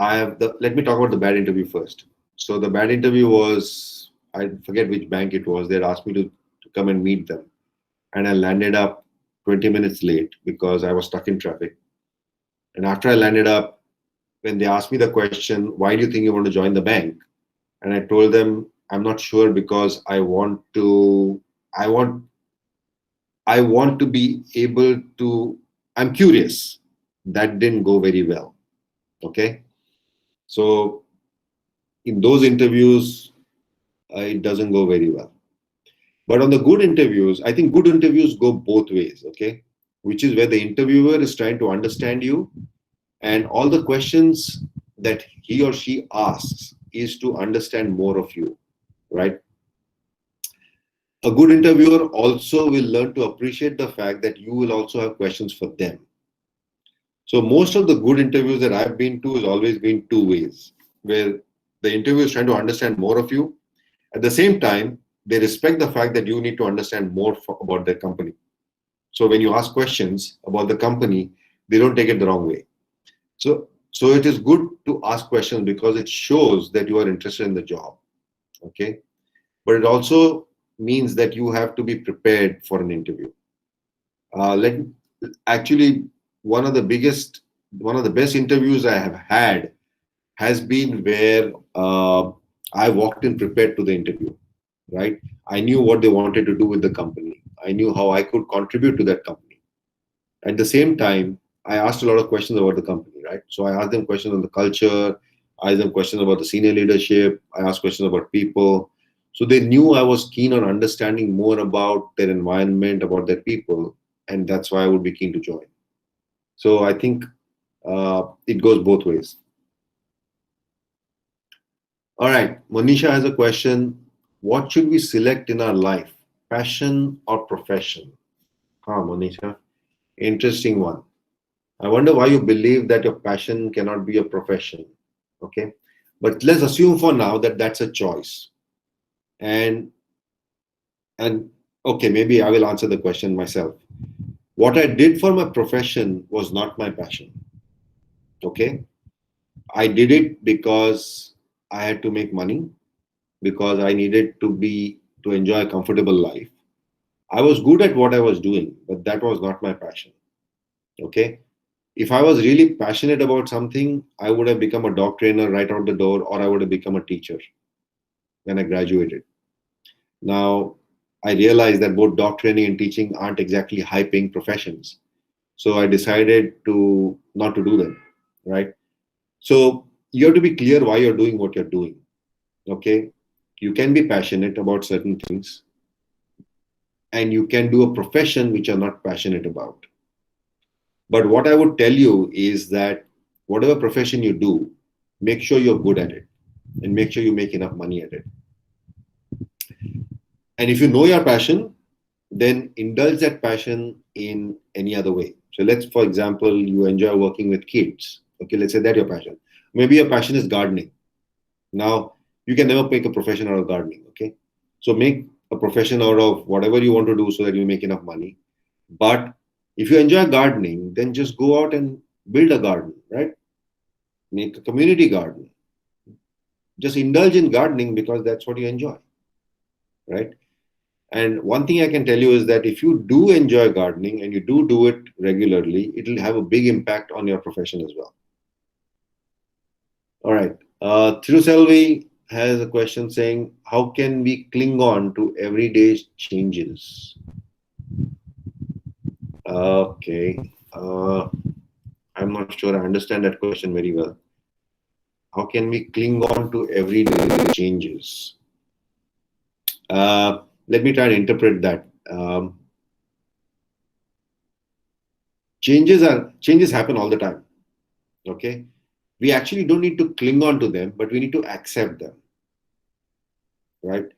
Let me talk about the bad interview first. So the bad interview was, I forget which bank it was. They'd asked me to come and meet them. And I landed up 20 minutes late because I was stuck in traffic. And after I landed up, when they asked me the question, why do you think you want to join the bank? And I told them, I'm not sure because I want to be able to, I'm curious. That didn't go very well. Okay. So in those interviews, it doesn't go very well. But on the good interviews, I think good interviews go both ways. Okay. Which is where the interviewer is trying to understand you, and all the questions that he or she asks is to understand more of you, right? A good interviewer also will learn to appreciate the fact that you will also have questions for them. So most of the good interviews that I've been to has always been two ways, where the interviewer is trying to understand more of you. At the same time, they respect the fact that you need to understand more about their company. So when you ask questions about the company, they don't take it the wrong way. So it is good to ask questions because it shows that you are interested in the job. Okay. But it also means that you have to be prepared for an interview. Actually, one of the best interviews I have had has been where I walked in prepared to the interview, right? I knew what they wanted to do with the company. I knew how I could contribute to that company. At the same time, I asked a lot of questions about the company, right? So I asked them questions on the culture, I asked them questions about the senior leadership, I asked questions about people. So they knew I was keen on understanding more about their environment, about their people, and that's why I would be keen to join. So I think it goes both ways. All right, Monisha has a question. What should we select in our life, passion or profession? Monisha, interesting one. I wonder why you believe that your passion cannot be a profession. Okay, but let's assume for now that that's a choice. And okay, maybe I will answer the question myself. What I did for my profession was not my passion. Okay, I did it because I had to make money, because I needed to enjoy a comfortable life. I was good at what I was doing, but that was not my passion. Okay. If I was really passionate about something, I would have become a dog trainer right out the door, or I would have become a teacher when I graduated. Now, I realized that both dog training and teaching aren't exactly high paying professions. So I decided not to do them, right? So you have to be clear why you're doing what you're doing. Okay. You can be passionate about certain things, and you can do a profession which you're not passionate about. But what I would tell you is that whatever profession you do, make sure you're good at it and make sure you make enough money at it. And if you know your passion, then indulge that passion in any other way. So for example, you enjoy working with kids. Okay, let's say that's your passion. Maybe your passion is gardening. Now, you can never make a profession out of gardening. Okay, so make a profession out of whatever you want to do so that you make enough money. But if you enjoy gardening, then just go out and build a garden, right? Make a community garden. Just indulge in gardening because that's what you enjoy, right? And one thing I can tell you is that if you do enjoy gardening and you do it regularly, it will have a big impact on your profession as well. All right. Thiruselvi has a question saying, how can we cling on to everyday changes? Okay. I'm not sure I understand that question very well. How can we cling on to everyday changes? Let me try and interpret that. Changes happen all the time. Okay, we actually don't need to cling on to them, but we need to accept them, right?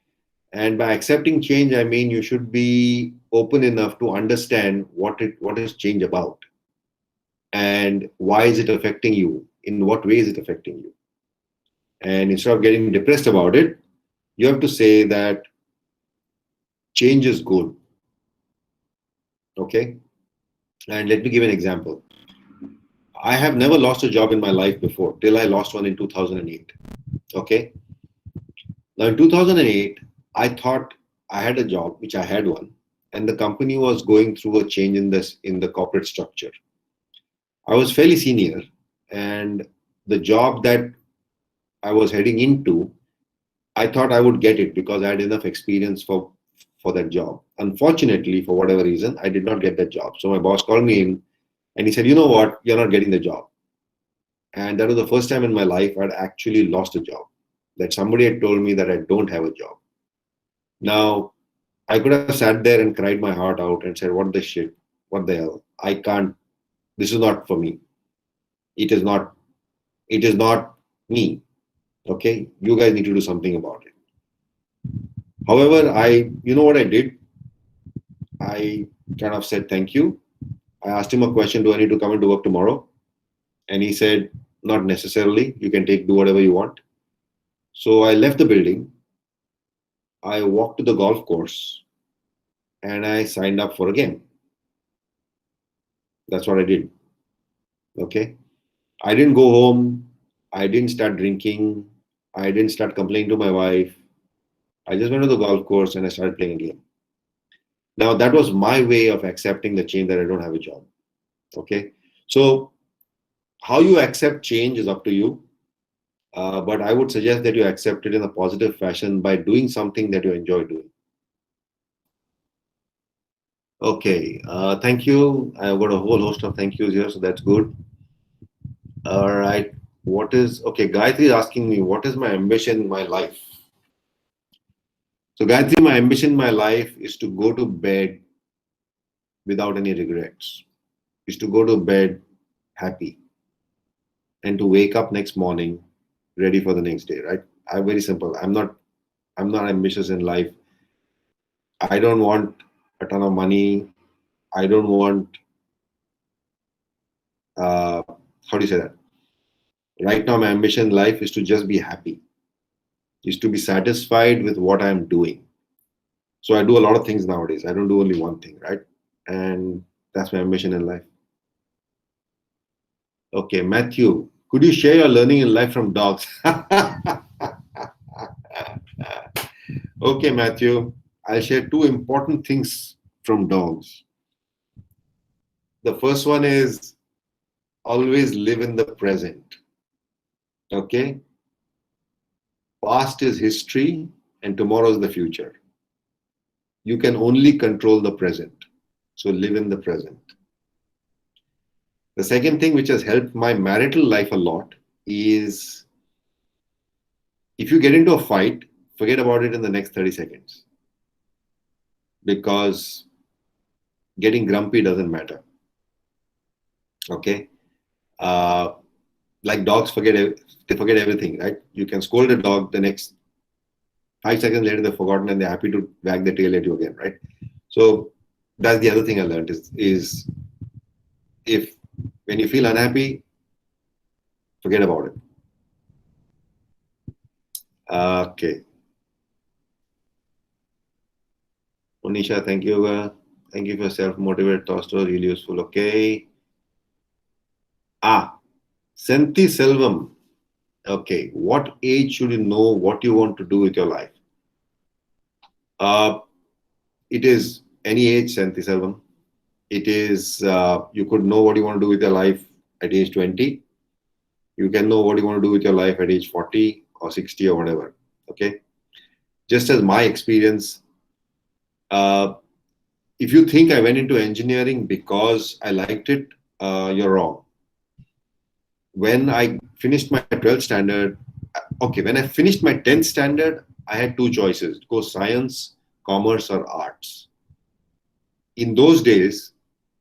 And by accepting change, I mean you should be open enough to understand what is change about, and why is it affecting you, in what way is it affecting you. And instead of getting depressed about it, you have to say that change is good. Okay, and let me give an example. I have never lost a job in my life before till I lost one in 2008. Okay, now in 2008 I thought I had a job, which I had one, and the company was going through a change in the corporate structure. I was fairly senior, and the job that I was heading into, I thought I would get it because I had enough experience for that job. Unfortunately, for whatever reason, I did not get that job. So my boss called me in and he said, "You know what? You're not getting the job." And that was the first time in my life I'd actually lost a job. That somebody had told me that I don't have a job. Now, I could have sat there and cried my heart out and said, "What the shit? What the hell? I can't. This is not for me. It is not. It is not me. Okay, you guys need to do something about it." However, you know what I did? I kind of said thank you. I asked him a question: "Do I need to come into work tomorrow?" And he said, "Not necessarily. You can do whatever you want." So I left the building. I walked to the golf course and I signed up for a game. That's what I did. Okay. I didn't go home. I didn't start drinking. I didn't start complaining to my wife. I just went to the golf course and I started playing a game. Now, that was my way of accepting the change that I don't have a job. Okay. So, how you accept change is up to you. But I would suggest that you accept it in a positive fashion by doing something that you enjoy doing. Okay. Thank you. I've got a whole host of thank yous here, so that's good. All right. Okay, Gayatri is asking me, what is my ambition in my life? So Gayatri, my ambition in my life is to go to bed without any regrets, is to go to bed happy and to wake up next morning ready for the next day, right? I'm very simple. I'm not ambitious in life. I don't want a ton of money. I don't want, how do you say that? Right now, my ambition in life is to just be happy, is to be satisfied with what I'm doing. So I do a lot of things nowadays. I don't do only one thing, right? And that's my ambition in life. Okay, Matthew, could you share your learning in life from dogs? Okay, Matthew, I'll share two important things from dogs. The first one is always live in the present. Okay? Past is history and tomorrow is the future. You can only control the present. So live in the present. The second thing which has helped my marital life a lot is if you get into a fight, forget about it in the next 30 seconds. Because getting grumpy doesn't matter. Okay? Like dogs they forget everything, right? You can scold a dog, the next 5 seconds later they've forgotten and they're happy to wag their tail at you again, right? So that's the other thing I learned is if when you feel unhappy, forget about it. Okay. Monisha, thank you. Thank you for self-motivated thoughts, really useful. Okay. Senthi Selvam. Okay. What age should you know what you want to do with your life? It is any age, Senthi Selvam. It is, you could know what you want to do with your life at age 20. You can know what you want to do with your life at age 40 or 60 or whatever. Okay. Just as my experience, if you think I went into engineering because I liked it, you're wrong. When I finished my 12th standard, when I finished my 10th standard, I had two choices: go science, commerce, or arts. In those days,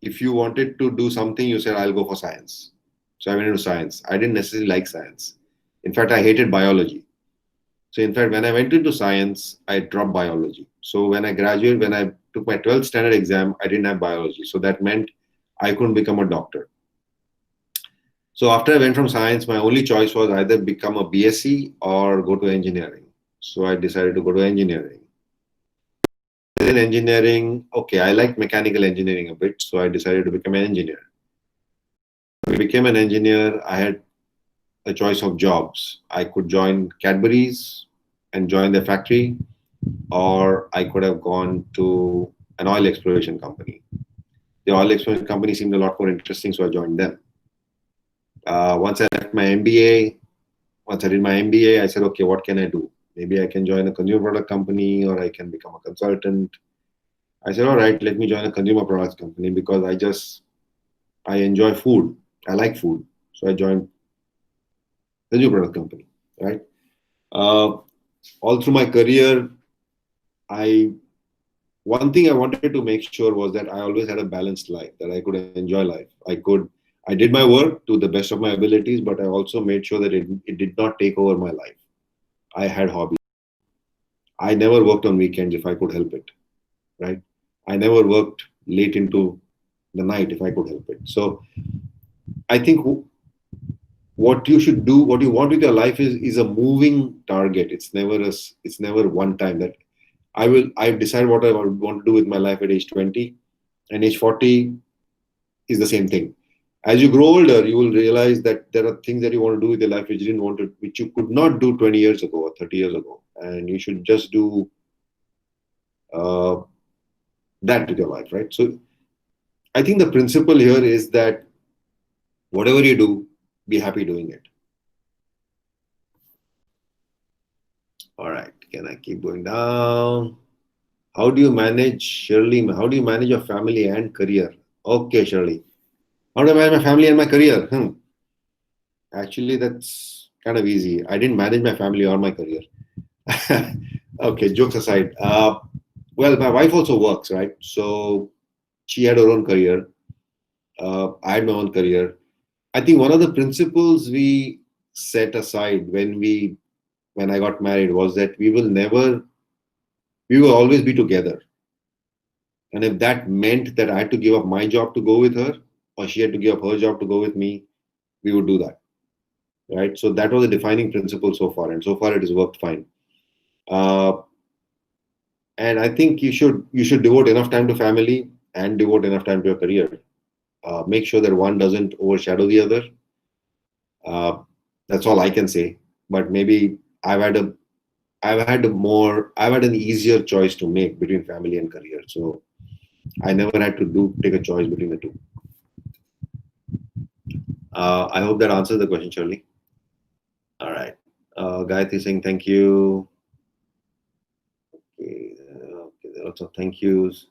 if you wanted to do something, you said, I'll go for science. So I went into science. I didn't necessarily like science. In fact, I hated biology. So in fact, when I went into science, I dropped biology. So when I graduated, when I took my 12th standard exam, I didn't have biology. So that meant I couldn't become a doctor. So after I went from science, my only choice was either become a BSc or go to engineering. So I decided to go to engineering. In engineering, okay, I liked mechanical engineering a bit, so I decided to become an engineer. When I became an engineer, I had a choice of jobs. I could join Cadbury's and join their factory, or I could have gone to an oil exploration company. The oil exploration company seemed a lot more interesting, so I joined them. Once I left my MBA, once I did my MBA, I said, okay, what can I do? Maybe I can join a consumer product company, or I can become a consultant. I said, all right, let me join a consumer products company because I enjoy food. I like food. So I joined a consumer product company, right? All through my career, one thing I wanted to make sure was that I always had a balanced life, that I could enjoy life. I did my work to the best of my abilities, but I also made sure that it did not take over my life. I had hobbies. I never worked on weekends if I could help it, right? I never worked late into the night if I could help it. So I think what you should do, what you want with your life is a moving target. It's never one time that I've decided what I want to do with my life at age 20, and age 40 is the same thing. As you grow older, you will realize that there are things that you want to do with your life which you could not do 20 years ago or 30 years ago, and you should just do that with your life, right? So I think the principle here is that whatever you do, be happy doing it. All right, can I keep going down? How do you manage, Shirley? How do you manage your family and career? Okay, Shirley. How do I manage my family and my career? Actually, that's kind of easy. I didn't manage my family or my career. Okay, jokes aside. Well, my wife also works, right? So she had her own career. I had my own career. I think one of the principles we set aside when I got married was that we will always be together. And if that meant that I had to give up my job to go with her, or she had to give up her job to go with me, we would do that. Right? So that was a defining principle so far, and so far it has worked fine. And I think you should devote enough time to family and devote enough time to your career. Make sure that one doesn't overshadow the other. That's all I can say. But maybe I've had an easier choice to make between family and career. So I never had to take a choice between the two. I hope that answers the question, Shirley. All right. Gayatri saying thank you. Okay, there are lots of thank yous.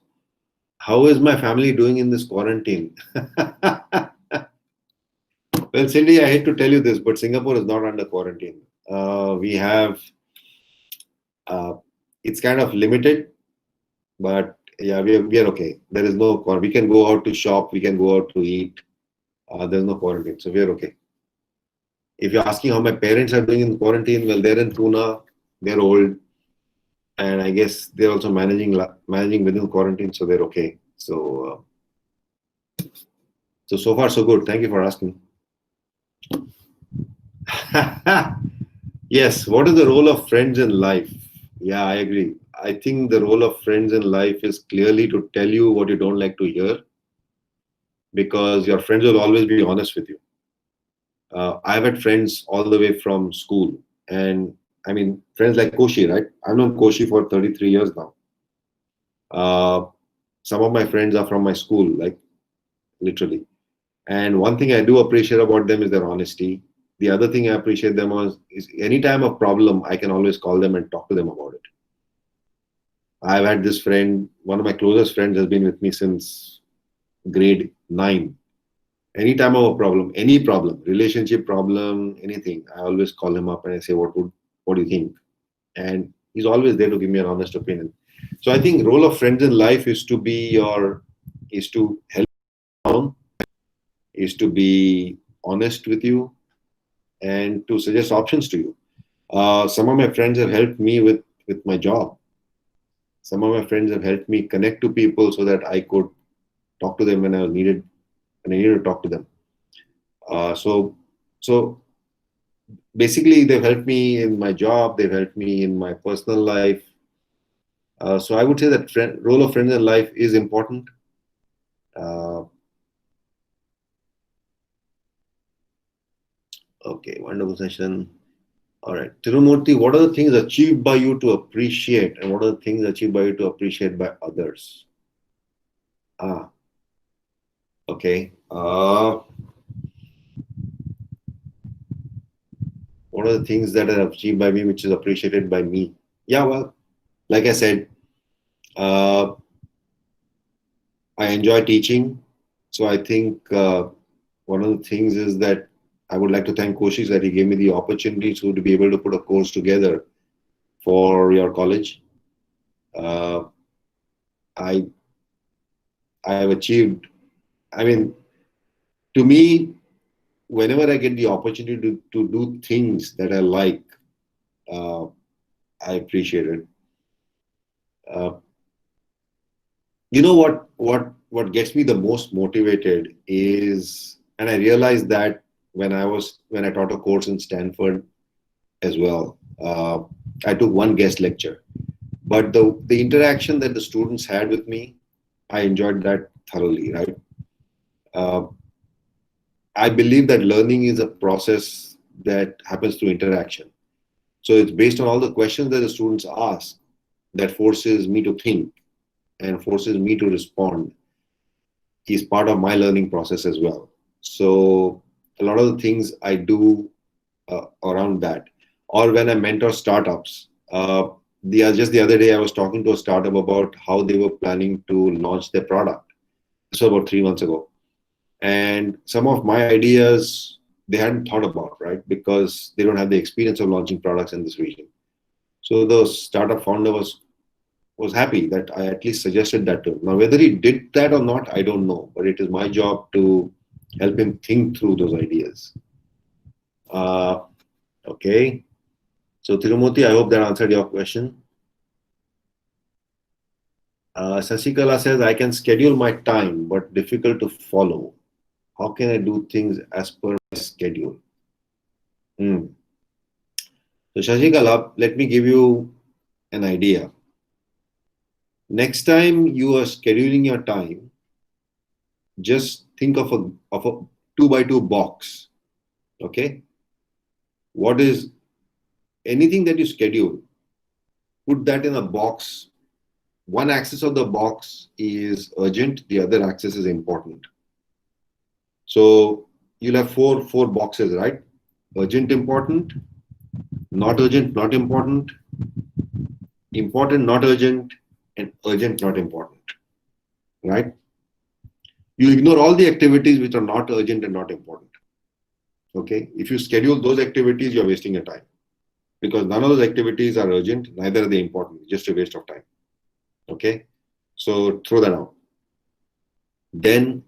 How is my family doing in this quarantine? Well, Cindy, I hate to tell you this, but Singapore is not under quarantine. It's kind of limited, but yeah, we are okay. There is no quarantine. We can go out to shop, we can go out to eat. There's no quarantine, so we are okay. If you're asking how my parents are doing in quarantine, well, they're in Pune, they're old, and I guess they're also managing within quarantine, so they're okay. So far so good. Thank you for asking. Yes, what is the role of friends in life? Yeah, I agree. I think the role of friends in life is clearly to tell you what you don't like to hear, because your friends will always be honest with you. I've had friends all the way from school, and I mean, friends like Koshi, right? I've known Koshi for 33 years now. Some of my friends are from my school, like literally. And one thing I do appreciate about them is their honesty. The other thing I appreciate them is anytime a problem, I can always call them and talk to them about it. I've had this friend, one of my closest friends has been with me since grade 9. Anytime I have a problem, any problem, relationship problem, anything, I always call him up and I say, what do you think? And he's always there to give me an honest opinion. So I think role of friends in life is to help is to be honest with you and to suggest options to you. Some of my friends have helped me with my job. Some of my friends have helped me connect to people so that I could talk to them when I needed to talk to them. So basically, they've helped me in my job. They've helped me in my personal life. So I would say that role of friends in life is important. Okay, wonderful session. All right, Tirumurthy, what are the things achieved by you to appreciate, and what are the things achieved by you to appreciate by others? Okay. What are the things that are achieved by me which is appreciated by me? Yeah, well, like I said, I enjoy teaching. So I think one of the things is that I would like to thank Koshish that he gave me the opportunity to be able to put a course together for your college. I have achieved, I mean, to me, whenever I get the opportunity to do things that I like, I appreciate it. You know what gets me the most motivated is, and I realized that when I taught a course in Stanford as well. I took one guest lecture, but the interaction that the students had with me, I enjoyed that thoroughly. Right. I believe that learning is a process that happens through interaction. So it's based on all the questions that the students ask that forces me to think and forces me to respond is part of my learning process as well. So a lot of the things I do around that, or when I mentor startups. Just the other day, I was talking to a startup about how they were planning to launch their product. This was about 3 months ago. And some of my ideas they hadn't thought about, right? Because they don't have the experience of launching products in this region. So the startup founder was happy that I at least suggested that to him. Now, whether he did that or not, I don't know. But it is my job to help him think through those ideas. Okay. So Tirumurthy, I hope that answered your question. Sasikala says, I can schedule my time, but difficult to follow. How can I do things as per my schedule? So Shashikala, let me give you an idea. Next time you are scheduling your time, just think of a 2x2 box. Okay? What is anything that you schedule? Put that in a box. One axis of the box is urgent, the other axis is important. So you'll have four boxes, right? Urgent, important, not urgent, not important, important, not urgent, and urgent, not important, right? You ignore all the activities which are not urgent and not important. Okay? If you schedule those activities, you're wasting your time because none of those activities are urgent, neither are they important, just a waste of time. Okay? So throw that out. Then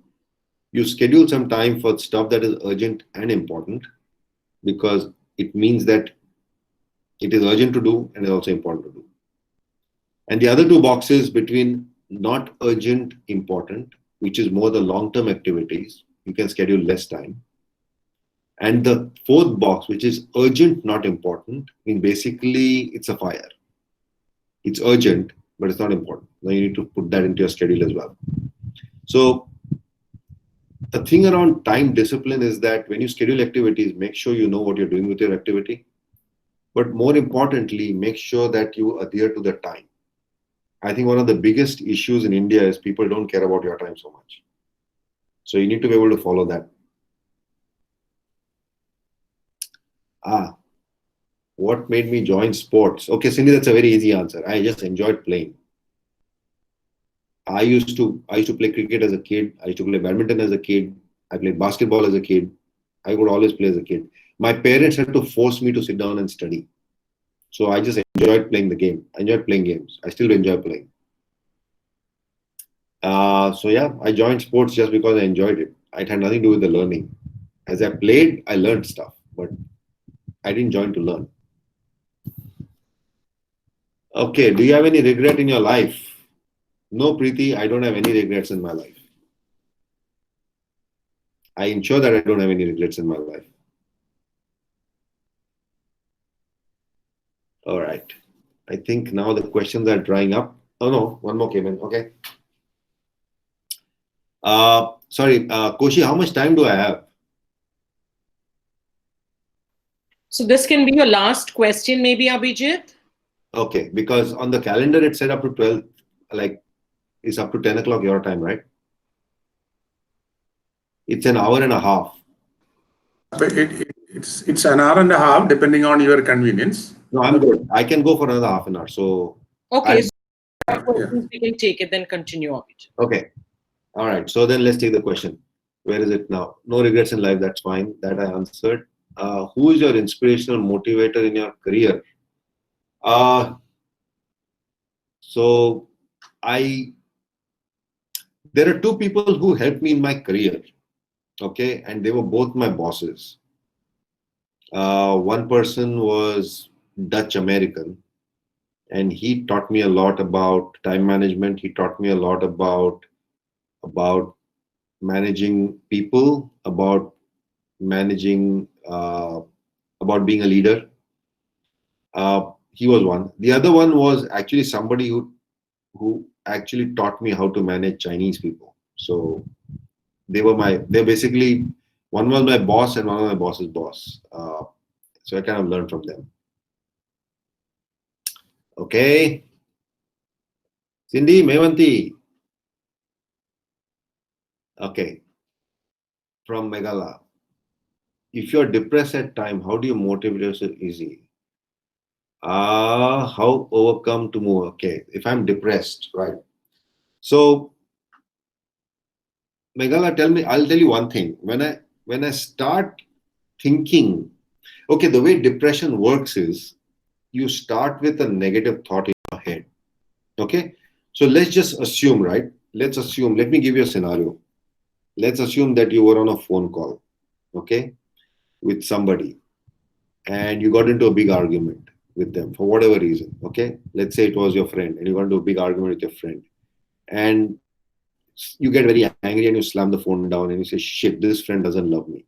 you schedule some time for stuff that is urgent and important because it means that it is urgent to do and is also important to do. And the other two boxes between not urgent, important, which is more the long-term activities, you can schedule less time. And the fourth box, which is urgent, not important, means basically it's a fire. It's urgent, but it's not important. Now you need to put that into your schedule as well. So the thing around time discipline is that when you schedule activities, make sure you know what you're doing with your activity. But more importantly, make sure that you adhere to the time. I think one of the biggest issues in India is people don't care about your time so much. So you need to be able to follow that. What made me join sports? Okay, Cindy, that's a very easy answer. I just enjoyed playing. I used to play cricket as a kid. I used to play badminton as a kid. I played basketball as a kid. I would always play as a kid. My parents had to force me to sit down and study. So I just enjoyed playing the game. I enjoyed playing games. I still enjoy playing. So yeah, I joined sports just because I enjoyed it. It had nothing to do with the learning. As I played, I learned stuff, but I didn't join to learn. Okay, do you have any regret in your life? No, Preeti, I don't have any regrets in my life. I ensure that I don't have any regrets in my life. All right. I think now the questions are drying up. Oh no, one more came in. Okay. Sorry, Koshi, how much time do I have? So this can be your last question, maybe, Abhijit? Okay, because on the calendar it said up to 12, like it's up to 10 o'clock your time, right? It's an hour and a half. But it's an hour and a half, depending on your convenience. No, I'm good. I can go for another half an hour. So, Okay, I'll- so we can take it, then continue, Abhijit. okay. All right. So then let's take the question. Where is it now? No regrets in life. That's fine. That I answered. Who is your inspirational motivator in your career? So there are two people who helped me in my career. Okay. And they were both my bosses. One person was Dutch American, and he taught me a lot about time management. He taught me a lot about managing people, about managing, about being a leader. He was one. The other one was actually somebody who actually taught me how to manage Chinese people. So they're basically, one was my boss and one was my boss's boss. So I kind of learned from them. Okay. Cindy, Mevanti. Okay. From Meghala. If you're depressed at time, how do you motivate yourself easy? How overcome to move? Okay. If I'm depressed, right? So Meghala, I'll tell you one thing. When I start thinking, okay, the way depression works is you start with a negative thought in your head. Okay. So let's just assume, right? Let me give you a scenario. Let's assume that you were on a phone call, okay, with somebody, and you got into a big argument with them for whatever reason, okay? Let's say it was your friend, and you got into a big argument with your friend, and you get very angry and you slam the phone down and you say, shit, this friend doesn't love me,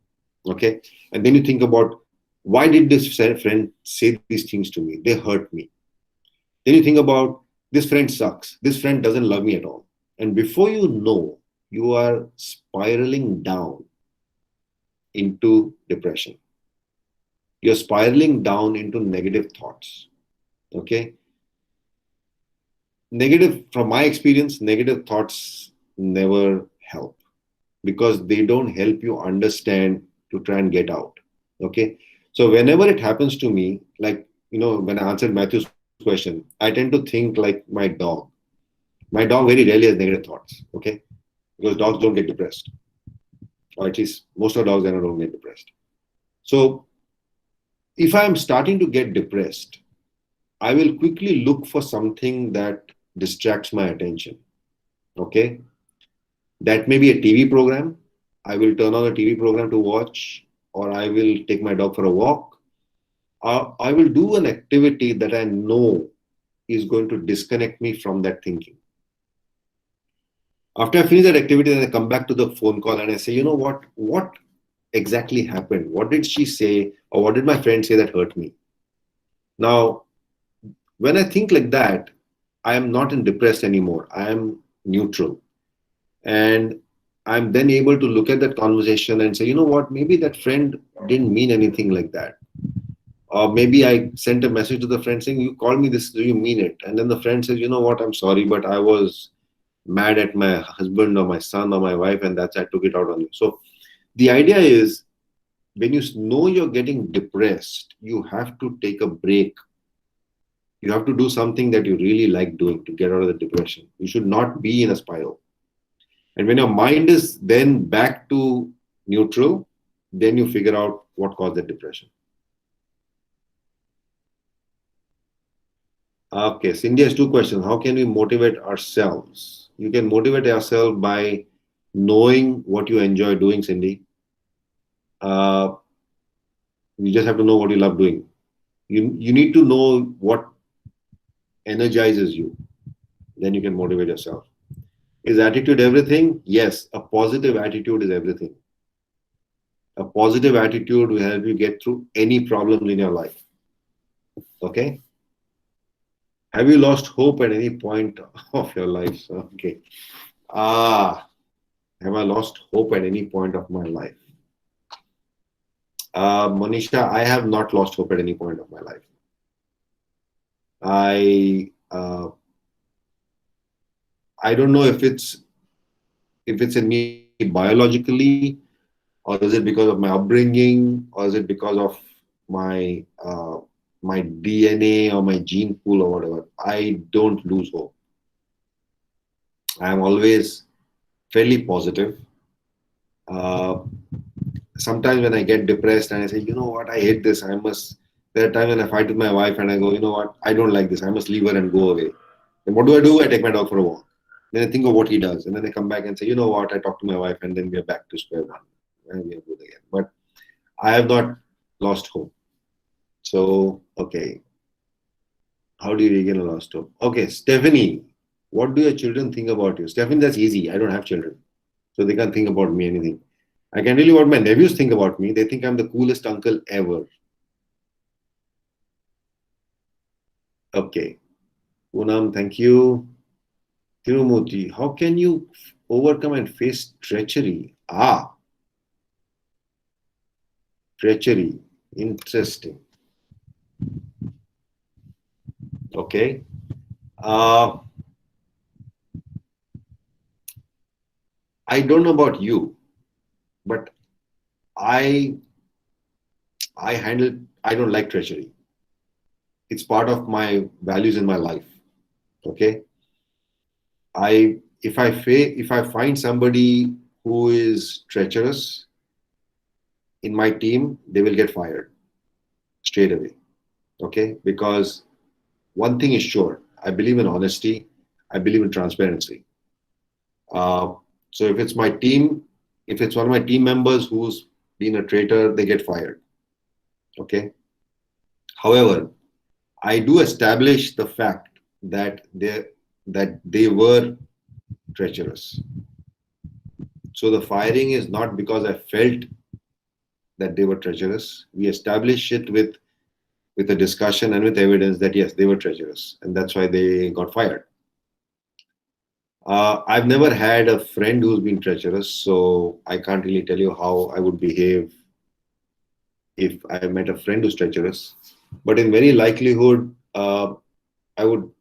okay? And then you think about, why did this friend say these things to me? They hurt me. Then you think about, this friend sucks. This friend doesn't love me at all. And before you know, you are spiraling down into depression. You're spiraling down into negative thoughts. Okay? From my experience, negative thoughts never help because they don't help you understand to try and get out. Okay? So whenever it happens to me, like, when I answered Matthew's question, I tend to think like my dog. My dog very rarely has negative thoughts. Okay? Because dogs don't get depressed. Or at least most of dogs don't get depressed. So if I'm starting to get depressed, I will quickly look for something that distracts my attention. Okay? That may be a TV program. I will turn on a TV program to watch, or I will take my dog for a walk. I will do an activity that I know is going to disconnect me from that thinking. After I finish that activity, then I come back to the phone call and I say, you know what? What exactly happened? What did she say? Or what did my friend say that hurt me? Now, when I think like that, I am not in depressed anymore. I am neutral. And I'm then able to look at that conversation and say, you know what? Maybe that friend didn't mean anything like that. Or maybe I sent a message to the friend saying, you called me this, do you mean it? And then the friend says, you know what? I'm sorry, but I was mad at my husband or my son or my wife, and I took it out on you. So the idea is, when you know you're getting depressed, you have to take a break. You have to do something that you really like doing to get out of the depression. You should not be in a spiral. And when your mind is then back to neutral, then you figure out what caused the depression. Okay, Cindy has two questions. How can we motivate ourselves? You can motivate yourself by knowing what you enjoy doing, Cindy. You just have to know what you love doing. You need to know what energizes you. Then you can motivate yourself. Is attitude everything? Yes, a positive attitude is everything. A positive attitude will help you get through any problems in your life. Okay? Have you lost hope at any point of your life? Okay. Have I lost hope at any point of my life? Monisha, I have not lost hope at any point of my life. I don't know if it's in me biologically, or is it because of my upbringing, or is it because of my my DNA or my gene pool or whatever. I don't lose hope. I am always fairly positive. Sometimes when I get depressed and I say, you know what, I hate this, there are times when I fight with my wife and I go, you know what, I don't like this, I must leave her and go away. And what do? I take my dog for a walk. Then I think of what he does. And then I come back and say, you know what, I talk to my wife, and then we are back to square one. And we are good again. But I have not lost hope. So, okay. How do you regain a lost hope? Okay, Stephanie, what do your children think about you? Stephanie, that's easy. I don't have children. So they can't think about me anything. I can tell you what my nephews think about me. They think I'm the coolest uncle ever. Okay. Poonam, thank you. Tirumurti, how can you overcome and face treachery? Treachery. Interesting. Okay. I don't know about you, but I don't like treachery. It's part of my values in my life. Okay. If I find somebody who is treacherous in my team, they will get fired straight away. Okay, because one thing is sure, I believe in honesty, I believe in transparency. So if it's my team, if it's one of my team members who's been a traitor, they get fired. Okay. However, I do establish the fact that they were treacherous. So the firing is not because I felt that they were treacherous. We establish it with a discussion and with evidence that yes, they were treacherous, and that's why they got fired. I've never had a friend who's been treacherous, so I can't really tell you how I would behave if I met a friend who's treacherous. But in very likelihood, I would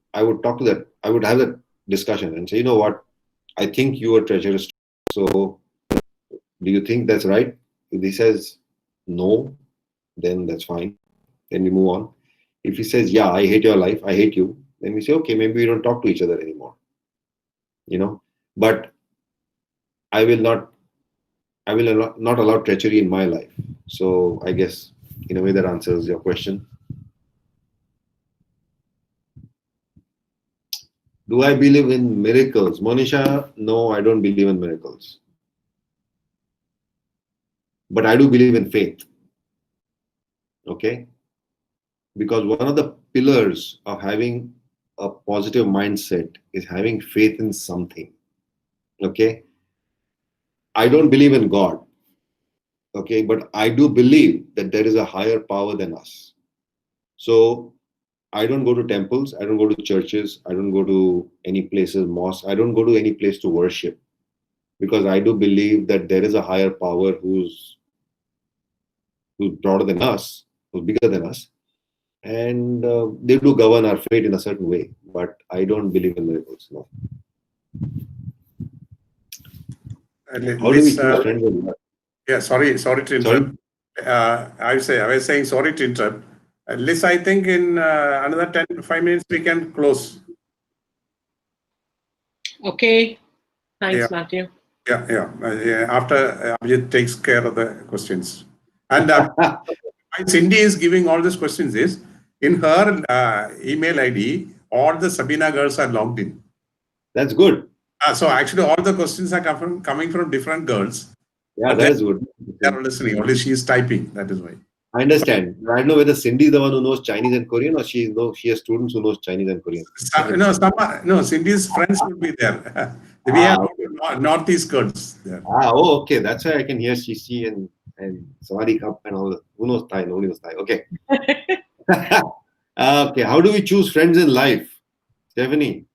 talk to that. I would have that discussion and say, you know what, I think you were treacherous. So, do you think that's right? If he says no, then that's fine. Then we move on. If he says, yeah, I hate your life, I hate you, then we say, okay, maybe we don't talk to each other anymore. You know, but I will not allow treachery in my life. So I guess in a way that answers your question. Do I believe in miracles? Monisha, no, I don't believe in miracles. But I do believe in faith. Okay? Because one of the pillars of having a positive mindset is having faith in something. Okay? I don't believe in God. Okay? But I do believe that there is a higher power than us. So I don't go to temples, I don't go to churches, I don't go to any places, mosques, I don't go to any place to worship, because I do believe that there is a higher power who's broader than us, who's bigger than us, and they do govern our fate in a certain way. But I don't believe in miracles. No. How do we choose friends? Yeah, sorry to interrupt. I was saying sorry to interrupt. Liz, I think in another 5 minutes we can close. Okay. Thanks, Matthew. Yeah. After Abhijit takes care of the questions. And why Cindy is giving all these questions is, in her email ID, all the Sabina girls are logged in. That's good. So actually, all the questions are coming from different girls. Yeah, But that is good. they are listening. Only she is typing. That is why. I understand. I don't know whether Cindy is the one who knows Chinese and Korean, or she has students who knows Chinese and Korean. No, Cindy's friends would be there. We have Northeast girls there. Okay. That's why I can hear Shishi and Sawari Cup and all. Who knows Thai? Nobody knows Thai. Okay. Okay. How do we choose friends in life, Stephanie?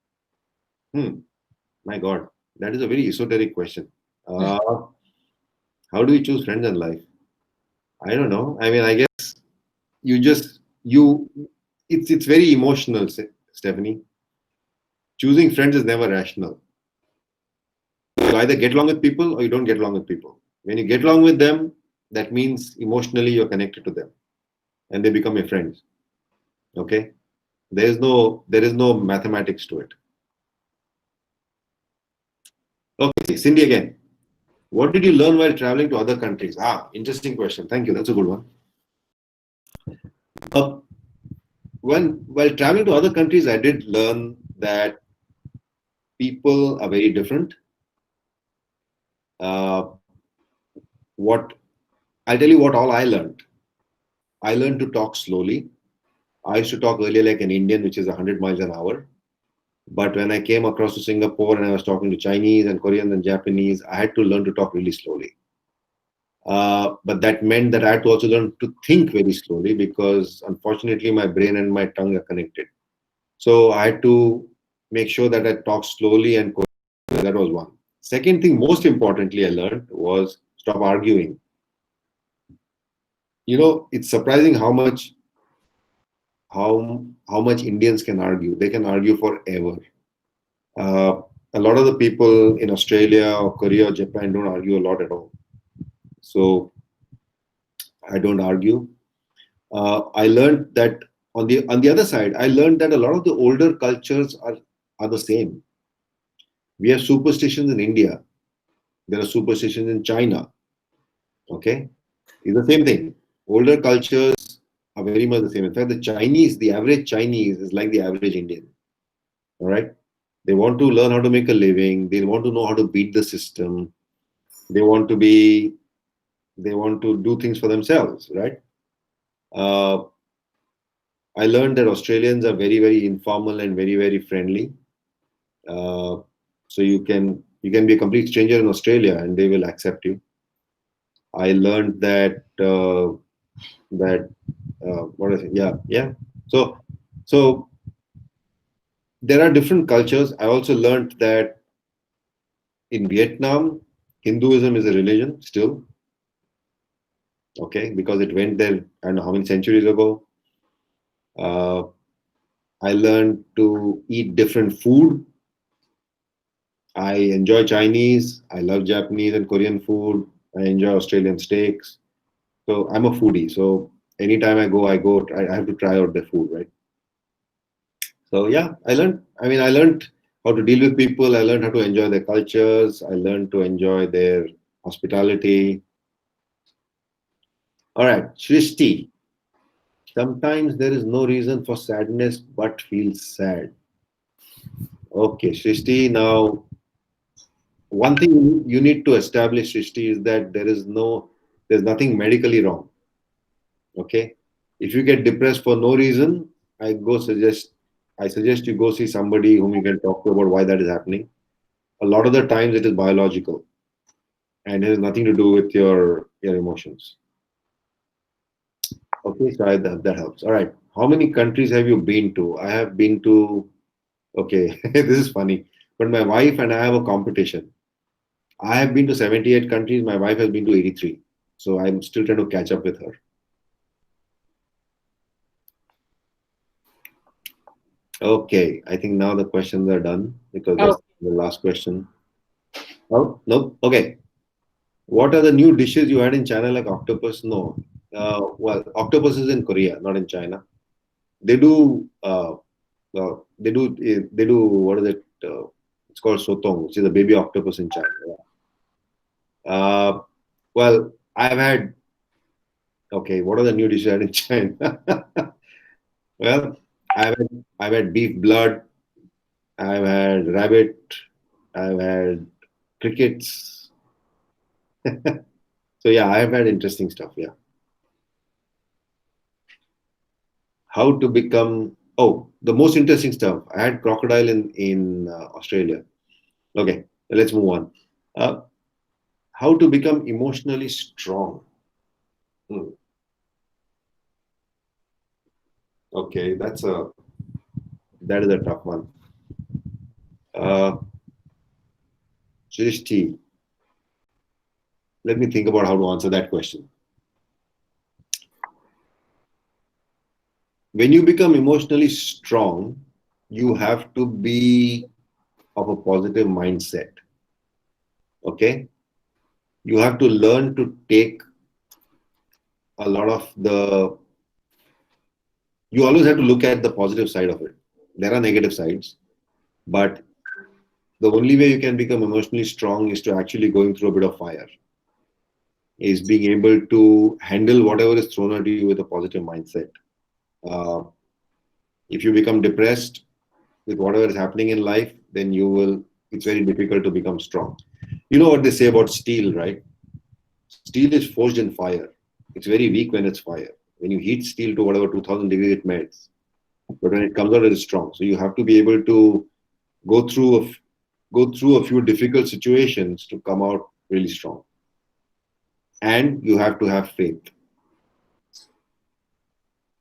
My God, that is a very esoteric question. How do we choose friends in life? I don't know. I mean, I guess it's very emotional, Stephanie. Choosing friends is never rational. You either get along with people or you don't get along with people. When you get along with them, that means emotionally you're connected to them and they become your friends. Okay? There is no mathematics to it. Okay, Cindy again. What did you learn while traveling to other countries? Interesting question. Thank you. That's a good one. While traveling to other countries, I did learn that people are very different. I'll tell you what all I learned. I learned to talk slowly. I used to talk earlier like an Indian, which is 100 miles an hour. But when I came across to Singapore and I was talking to Chinese and Koreans and Japanese, I had to learn to talk really slowly. But that meant that I had to also learn to think very slowly because unfortunately my brain and my tongue are connected. So I had to make sure that I talk slowly and that was one. Second thing, most importantly, I learned was stop arguing. You know, it's surprising how much Indians can argue. They can argue forever. A lot of the people in Australia or Korea or Japan don't argue a lot at all. So I don't argue. I learned that on the other side, I learned that a lot of the older cultures are the same. We have superstitions in India. There are superstitions in China. Okay, it's the same thing. Older cultures are very much the same. In fact, the average Chinese is like the average Indian. All right, they want to learn how to make a living. They want to know how to beat the system. They want to do things for themselves, right? I learned that Australians are very, very informal and very, very friendly. So you can be a complete stranger in Australia and they will accept you. I learned that what is it? Yeah. So there are different cultures. I also learned that in Vietnam, Hinduism is a religion still. Okay, because it went there I don't know how many centuries ago. I learned to eat different food. I enjoy Chinese. I love Japanese and Korean food. I enjoy Australian steaks. So I'm a foodie. So anytime I go, I have to try out the food, right? So yeah, I learned how to deal with people. I learned how to enjoy their cultures. I learned to enjoy their hospitality. All right, Shrishti. Sometimes there is no reason for sadness but feels sad. Okay, Shrishti, now one thing you need to establish, Shrishti, is that there's nothing medically wrong. Okay? If you get depressed for no reason, I suggest you go see somebody whom you can talk to about why that is happening. A lot of the times it is biological and it has nothing to do with your emotions. Okay, so that helps. All right. How many countries have you been to? I have been to, okay, this is funny, but my wife and I have a competition. I have been to 78 countries. My wife has been to 83. So I'm still trying to catch up with her. Okay, I think now the questions are done because that's the last question. Oh, no? Okay. What are the new dishes you had in China like octopus? No. Well, octopus is in Korea, not in China. They do, what is it? It's called sotong, which is a baby octopus in China. Well, I've had, okay, what are the new dishes I had in China? Well, I've had beef blood, I've had rabbit, I've had crickets. So yeah, I've had interesting stuff. Yeah. How to become, oh, the most interesting stuff. I had crocodile in Australia. Okay, let's move on. How to become emotionally strong. Okay, that is a tough one. Srishti, let me think about how to answer that question. When you become emotionally strong, you have to be of a positive mindset. Okay? You have to learn to take a lot of you always have to look at the positive side of it. There are negative sides, but the only way you can become emotionally strong is to actually going through a bit of fire, is being able to handle whatever is thrown at you with a positive mindset. If you become depressed with whatever is happening in life, then it's very difficult to become strong. You know what they say about steel, right? Steel is forged in fire. It's very weak when it's fire. When you heat steel to whatever 2000 degrees, it melts. But when it comes out, it is strong. So you have to be able to go through a few difficult situations to come out really strong. And you have to have faith.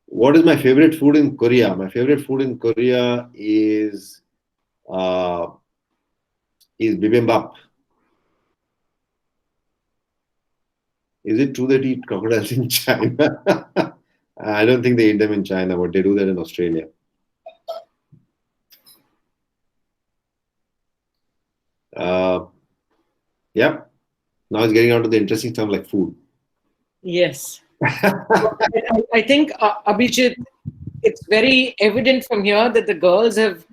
What is my favorite food in Korea? My favorite food in Korea is bibimbap. Is it true that you eat crocodiles in China? I don't think they eat them in China, but they do that in Australia. Yeah. Now it's getting on to the interesting stuff like food. Yes. I think, Abhijit, it's very evident from here that the girls have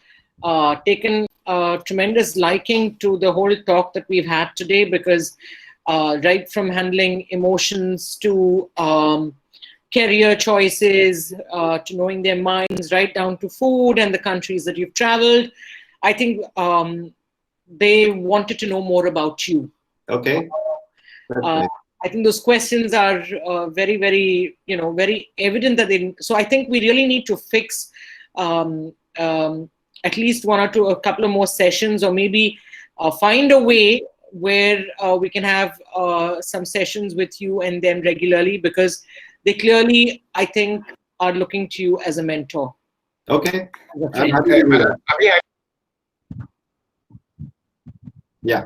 taken a tremendous liking to the whole talk that we've had today, because right from handling emotions to career choices, to knowing their minds, right down to food and the countries that you've traveled, I think they wanted to know more about you. Okay. I think those questions are very, very, very evident that so I think we really need to fix at least a couple of more sessions, or maybe find a way where we can have some sessions with you and them regularly, because they clearly, I think, are looking to you as a mentor. Okay. I'm happy to do that. Yeah.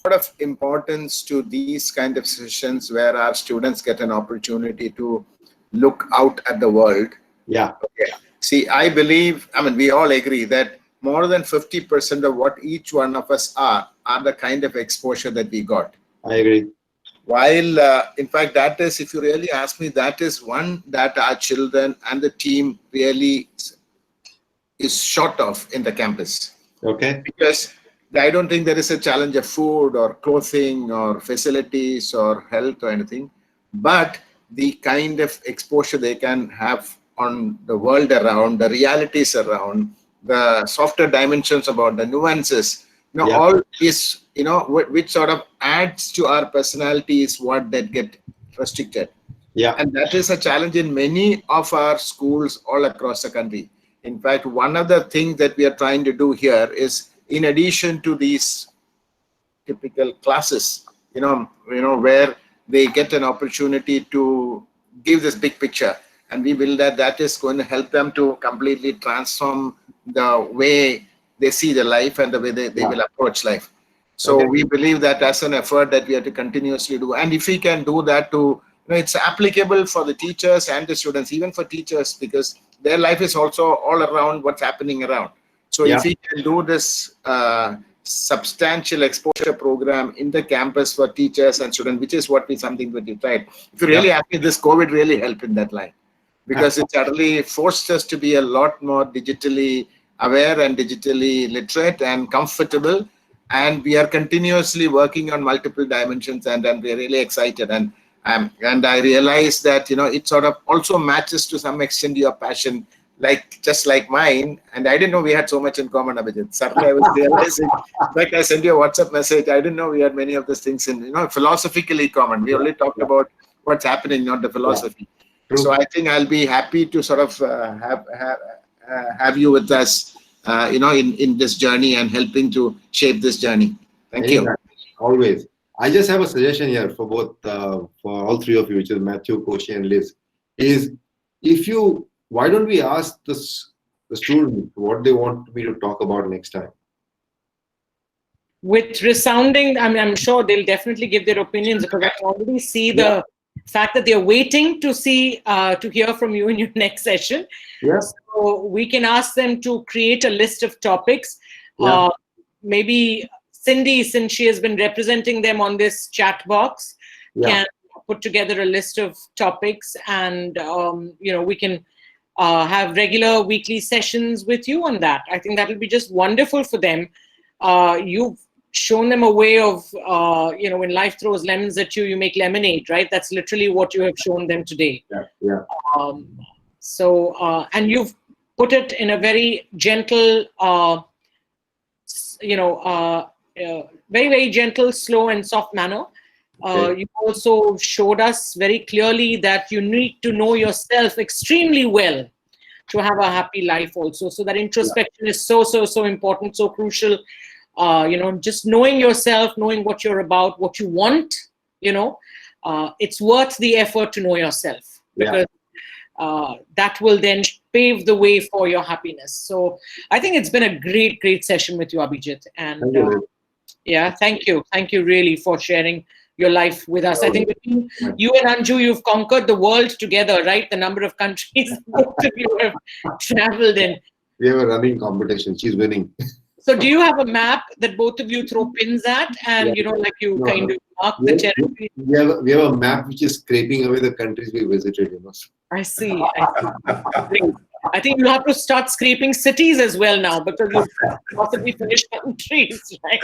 A lot of importance to these kind of sessions where our students get an opportunity to look out at the world. Yeah. Okay. See, I believe, we all agree that more than 50% of what each one of us are the kind of exposure that we got. I agree. While, in fact, that is, if you really ask me, that is one that our children and the team really is short of in the campus. Okay. Because I don't think there is a challenge of food or clothing or facilities or health or anything, but the kind of exposure they can have on the world around, the realities around, the softer dimensions about the nuances, all is, which sort of adds to our personality is what that get restricted. Yeah. And that is a challenge in many of our schools all across the country. In fact, one of the things that we are trying to do here is, in addition to these typical classes, where they get an opportunity to give this big picture, and we believe that that is going to help them to completely transform the way they see the life and the way they will approach life. So we believe that that's an effort that we have to continuously do. And if we can do that to, it's applicable for the teachers and the students, even for teachers, because their life is also all around what's happening around. So if we can do this substantial exposure program in the campus for teachers and students, which is something that we tried. If you really ask me, this COVID really helped in that line, because it certainly forced us to be a lot more digitally aware and digitally literate and comfortable. And we are continuously working on multiple dimensions, and we're really excited. And I realize that, it sort of also matches to some extent your passion like just like mine, and I didn't know we had so much in common, Abhijit. Suddenly I was realizing, like I sent you a WhatsApp message, I didn't know we had many of those things in, philosophically common. We only talked about what's happening, not the philosophy. True. So I think I'll be happy to sort of have you with us, in this journey and helping to shape this journey. Thank you. Always. I just have a suggestion here for both, for all three of you, which is Matthew, Koshi, and Liz, is why don't we ask the students what they want me to talk about next time? With resounding, I'm sure they'll definitely give their opinions, because I can already see the fact that they're waiting to hear from you in your next session. Yes. So we can ask them to create a list of topics. Maybe Cindy, since she has been representing them on this chat box, can put together a list of topics, and we can have regular weekly sessions with you on that. I think that will be just wonderful for them. You've shown them a way of, when life throws lemons at you, you make lemonade, right? That's literally what you have shown them today. And you've put it in a very gentle, very, very gentle, slow and soft manner. You also showed us very clearly that you need to know yourself extremely well to have a happy life also. So that introspection is so important, so crucial. Just knowing yourself, knowing what you're about, what you want, it's worth the effort to know yourself, because that will then pave the way for your happiness. So I think it's been a great session with you, Abhijit. And thank you really for sharing your life with us. I think between you and Anju, you've conquered the world together, right? The number of countries both of you have traveled in. We have a running competition. She's winning. So do you have a map that both of you throw pins at, and kind of mark the territory? We have a map which is scraping away the countries we visited. I see. I think you have to start scraping cities as well now, because you possibly finish countries, right?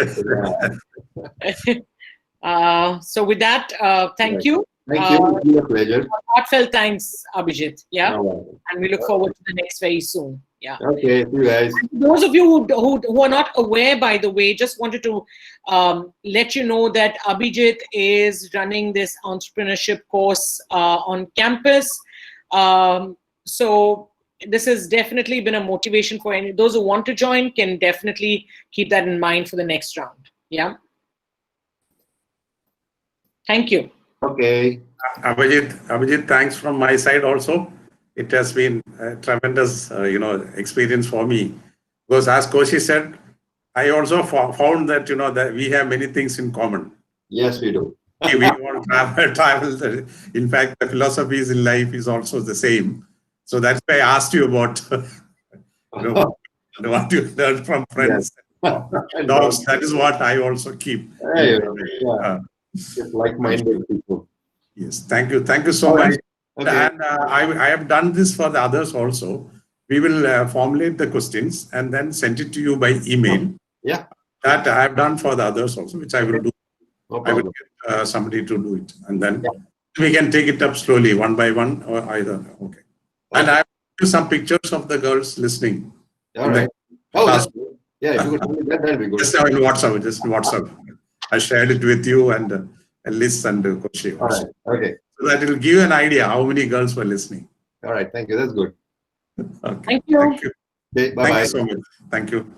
So with that, thank you. Thank you. It's been a pleasure. Heartfelt thanks, Abhijit. And we look forward to the next very soon. Okay, see you guys. And those of you who are not aware, by the way, just wanted to let you know that Abhijit is running this entrepreneurship course on campus. So this has definitely been a motivation for those who want to join. Can definitely keep that in mind for the next round. Thank you. Okay. Abhijit, thanks from my side also. It has been a tremendous, experience for me. Because as Koshi said, I also found that, that we have many things in common. Yes, we do. We want to travel. In fact, the philosophies in life is also the same. So that's why I asked you about what you learn from friends. Dogs, that is what I also keep. Just like-minded people. Yes, thank you. Thank you so much. Okay. And I have done this for the others also. We will formulate the questions and then send it to you by email. That I have done for the others also, which I will do. I will get somebody to do it. And then we can take it up slowly, one by one, or either. Okay. And I will give some pictures of the girls listening. All right. If you could do that, that'll be good. Just now in WhatsApp. I shared it with you and Liz and Koshi. All right. Okay. So that will give you an idea how many girls were listening. All right. Thank you. That's good. Okay. Thank you. Thank you. Okay, bye-bye. Thank you so much. Thank you.